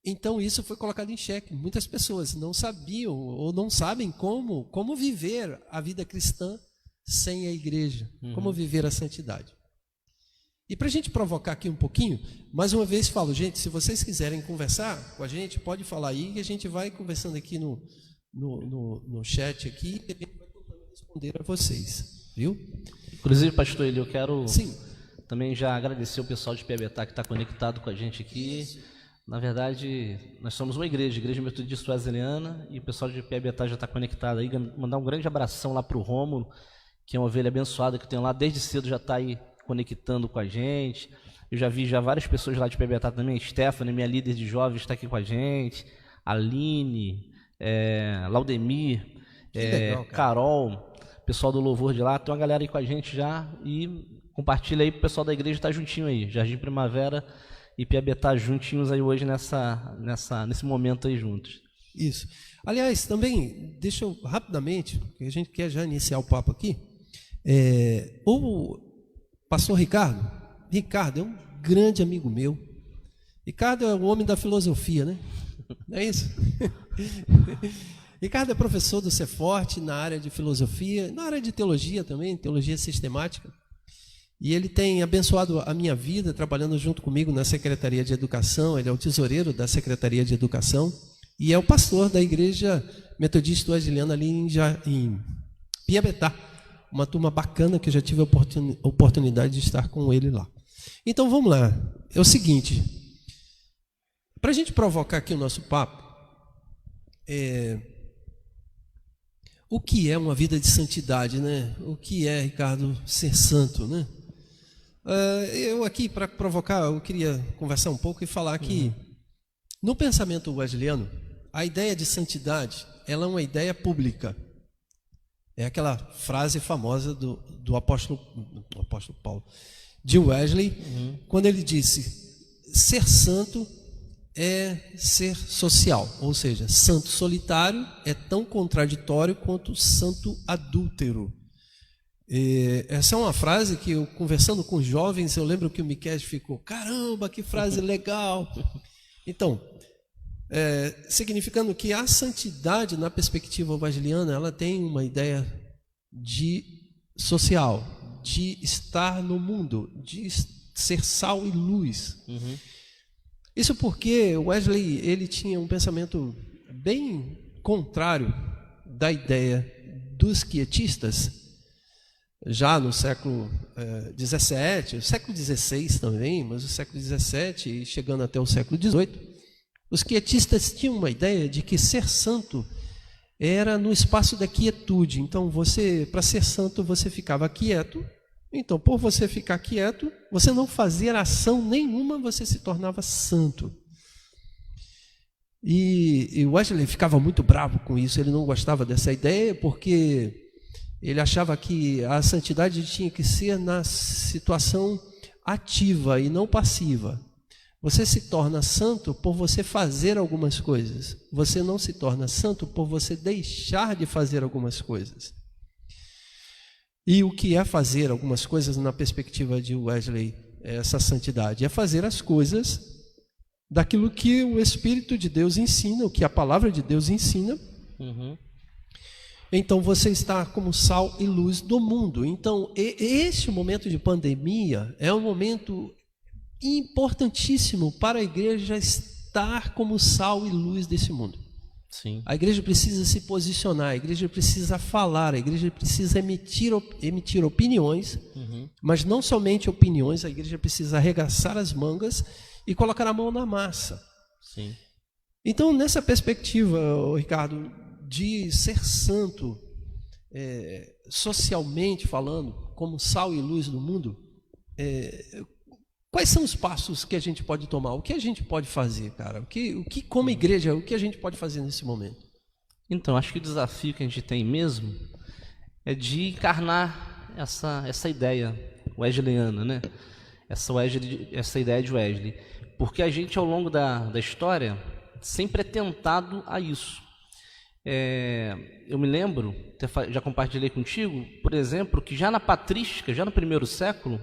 Então isso foi colocado em xeque. Muitas pessoas não sabiam ou não sabem como viver a vida cristã sem a igreja, como viver a santidade. E para a gente provocar aqui um pouquinho, mais uma vez falo, gente, se vocês quiserem conversar com a gente, pode falar aí e a gente vai conversando aqui no chat aqui e a gente vai tentando responder a vocês, viu? Inclusive, pastor Eli, eu quero também já agradecer o pessoal de Piabetá que está conectado com a gente aqui. Na verdade, nós somos uma igreja metodista wesleyana, e o pessoal de Piabetá já está conectado aí. Mandar um grande abração lá para o Rômulo, que é uma ovelha abençoada que tem lá desde cedo, já está aí conectando com a gente. Eu já vi várias pessoas lá de Piabetá também. Stephanie, minha líder de jovens, está aqui com a gente. Aline, Laudemir, legal, Carol, pessoal do Louvor de lá. Tem uma galera aí com a gente já. E compartilha aí, o pessoal da igreja está juntinho aí. Jardim Primavera e Piabetá juntinhos aí hoje nesse momento aí juntos. Isso. Aliás, também, deixa eu rapidamente, porque a gente quer já iniciar o papo aqui. O pastor Ricardo é um grande amigo meu. Ricardo é o homem da filosofia, né? Não é isso? Ricardo é professor do Ceforte na área de filosofia, na área de teologia também, teologia sistemática. E ele tem abençoado a minha vida, trabalhando junto comigo na Secretaria de Educação. Ele é o tesoureiro da Secretaria de Educação e é o pastor da Igreja Metodista Wesleyana ali em Piabetá. Uma turma bacana que eu já tive a oportunidade de estar com ele lá. Então vamos lá. É o seguinte, para a gente provocar aqui o nosso papo, o que é uma vida de santidade, né? O que é, Ricardo, ser santo, né? Eu aqui, para provocar, eu queria conversar um pouco e falar que no pensamento wesleyano, a ideia de santidade, ela é uma ideia pública. É aquela frase famosa do apóstolo Paulo, de Wesley, quando ele disse, ser santo é ser social, ou seja, santo solitário é tão contraditório quanto santo adúltero. Essa é uma frase que eu, conversando com os jovens, eu lembro que o Miquel ficou, caramba, que frase legal. Então, significando que a santidade, na perspectiva wesleyana, ela tem uma ideia de social, de estar no mundo, de ser sal e luz. Isso porque Wesley ele tinha um pensamento bem contrário da ideia dos quietistas, já no século XVII, século XVI também, mas o século XVII e chegando até o século XVIII, os quietistas tinham uma ideia de que ser santo era no espaço da quietude. Então, para ser santo, você ficava quieto. Então, por você ficar quieto, você não fazer ação nenhuma, você se tornava santo. E Wesley ficava muito bravo com isso, ele não gostava dessa ideia, porque ele achava que a santidade tinha que ser na situação ativa e não passiva. Você se torna santo por você fazer algumas coisas. Você não se torna santo por você deixar de fazer algumas coisas. E o que é fazer algumas coisas na perspectiva de Wesley, essa santidade? É fazer as coisas daquilo que o Espírito de Deus ensina, o que a palavra de Deus ensina. Então você está como sal e luz do mundo. Então esse momento de pandemia é um momento importantíssimo para a igreja estar como sal e luz desse mundo. Sim. A igreja precisa se posicionar, a igreja precisa falar, a igreja precisa emitir opiniões, mas não somente opiniões, a igreja precisa arregaçar as mangas e colocar a mão na massa. Sim. Então, nessa perspectiva, Ricardo, de ser santo, socialmente falando, como sal e luz do mundo, quais são os passos que a gente pode tomar? O que a gente pode fazer, cara? O que como igreja, o que a gente pode fazer nesse momento? Então, acho que o desafio que a gente tem mesmo é de encarnar essa ideia wesleyana, né? Essa ideia de Wesley. Porque a gente, ao longo da história, sempre é tentado a isso. Eu me lembro, já compartilhei contigo, por exemplo, que já na patrística, já no primeiro século,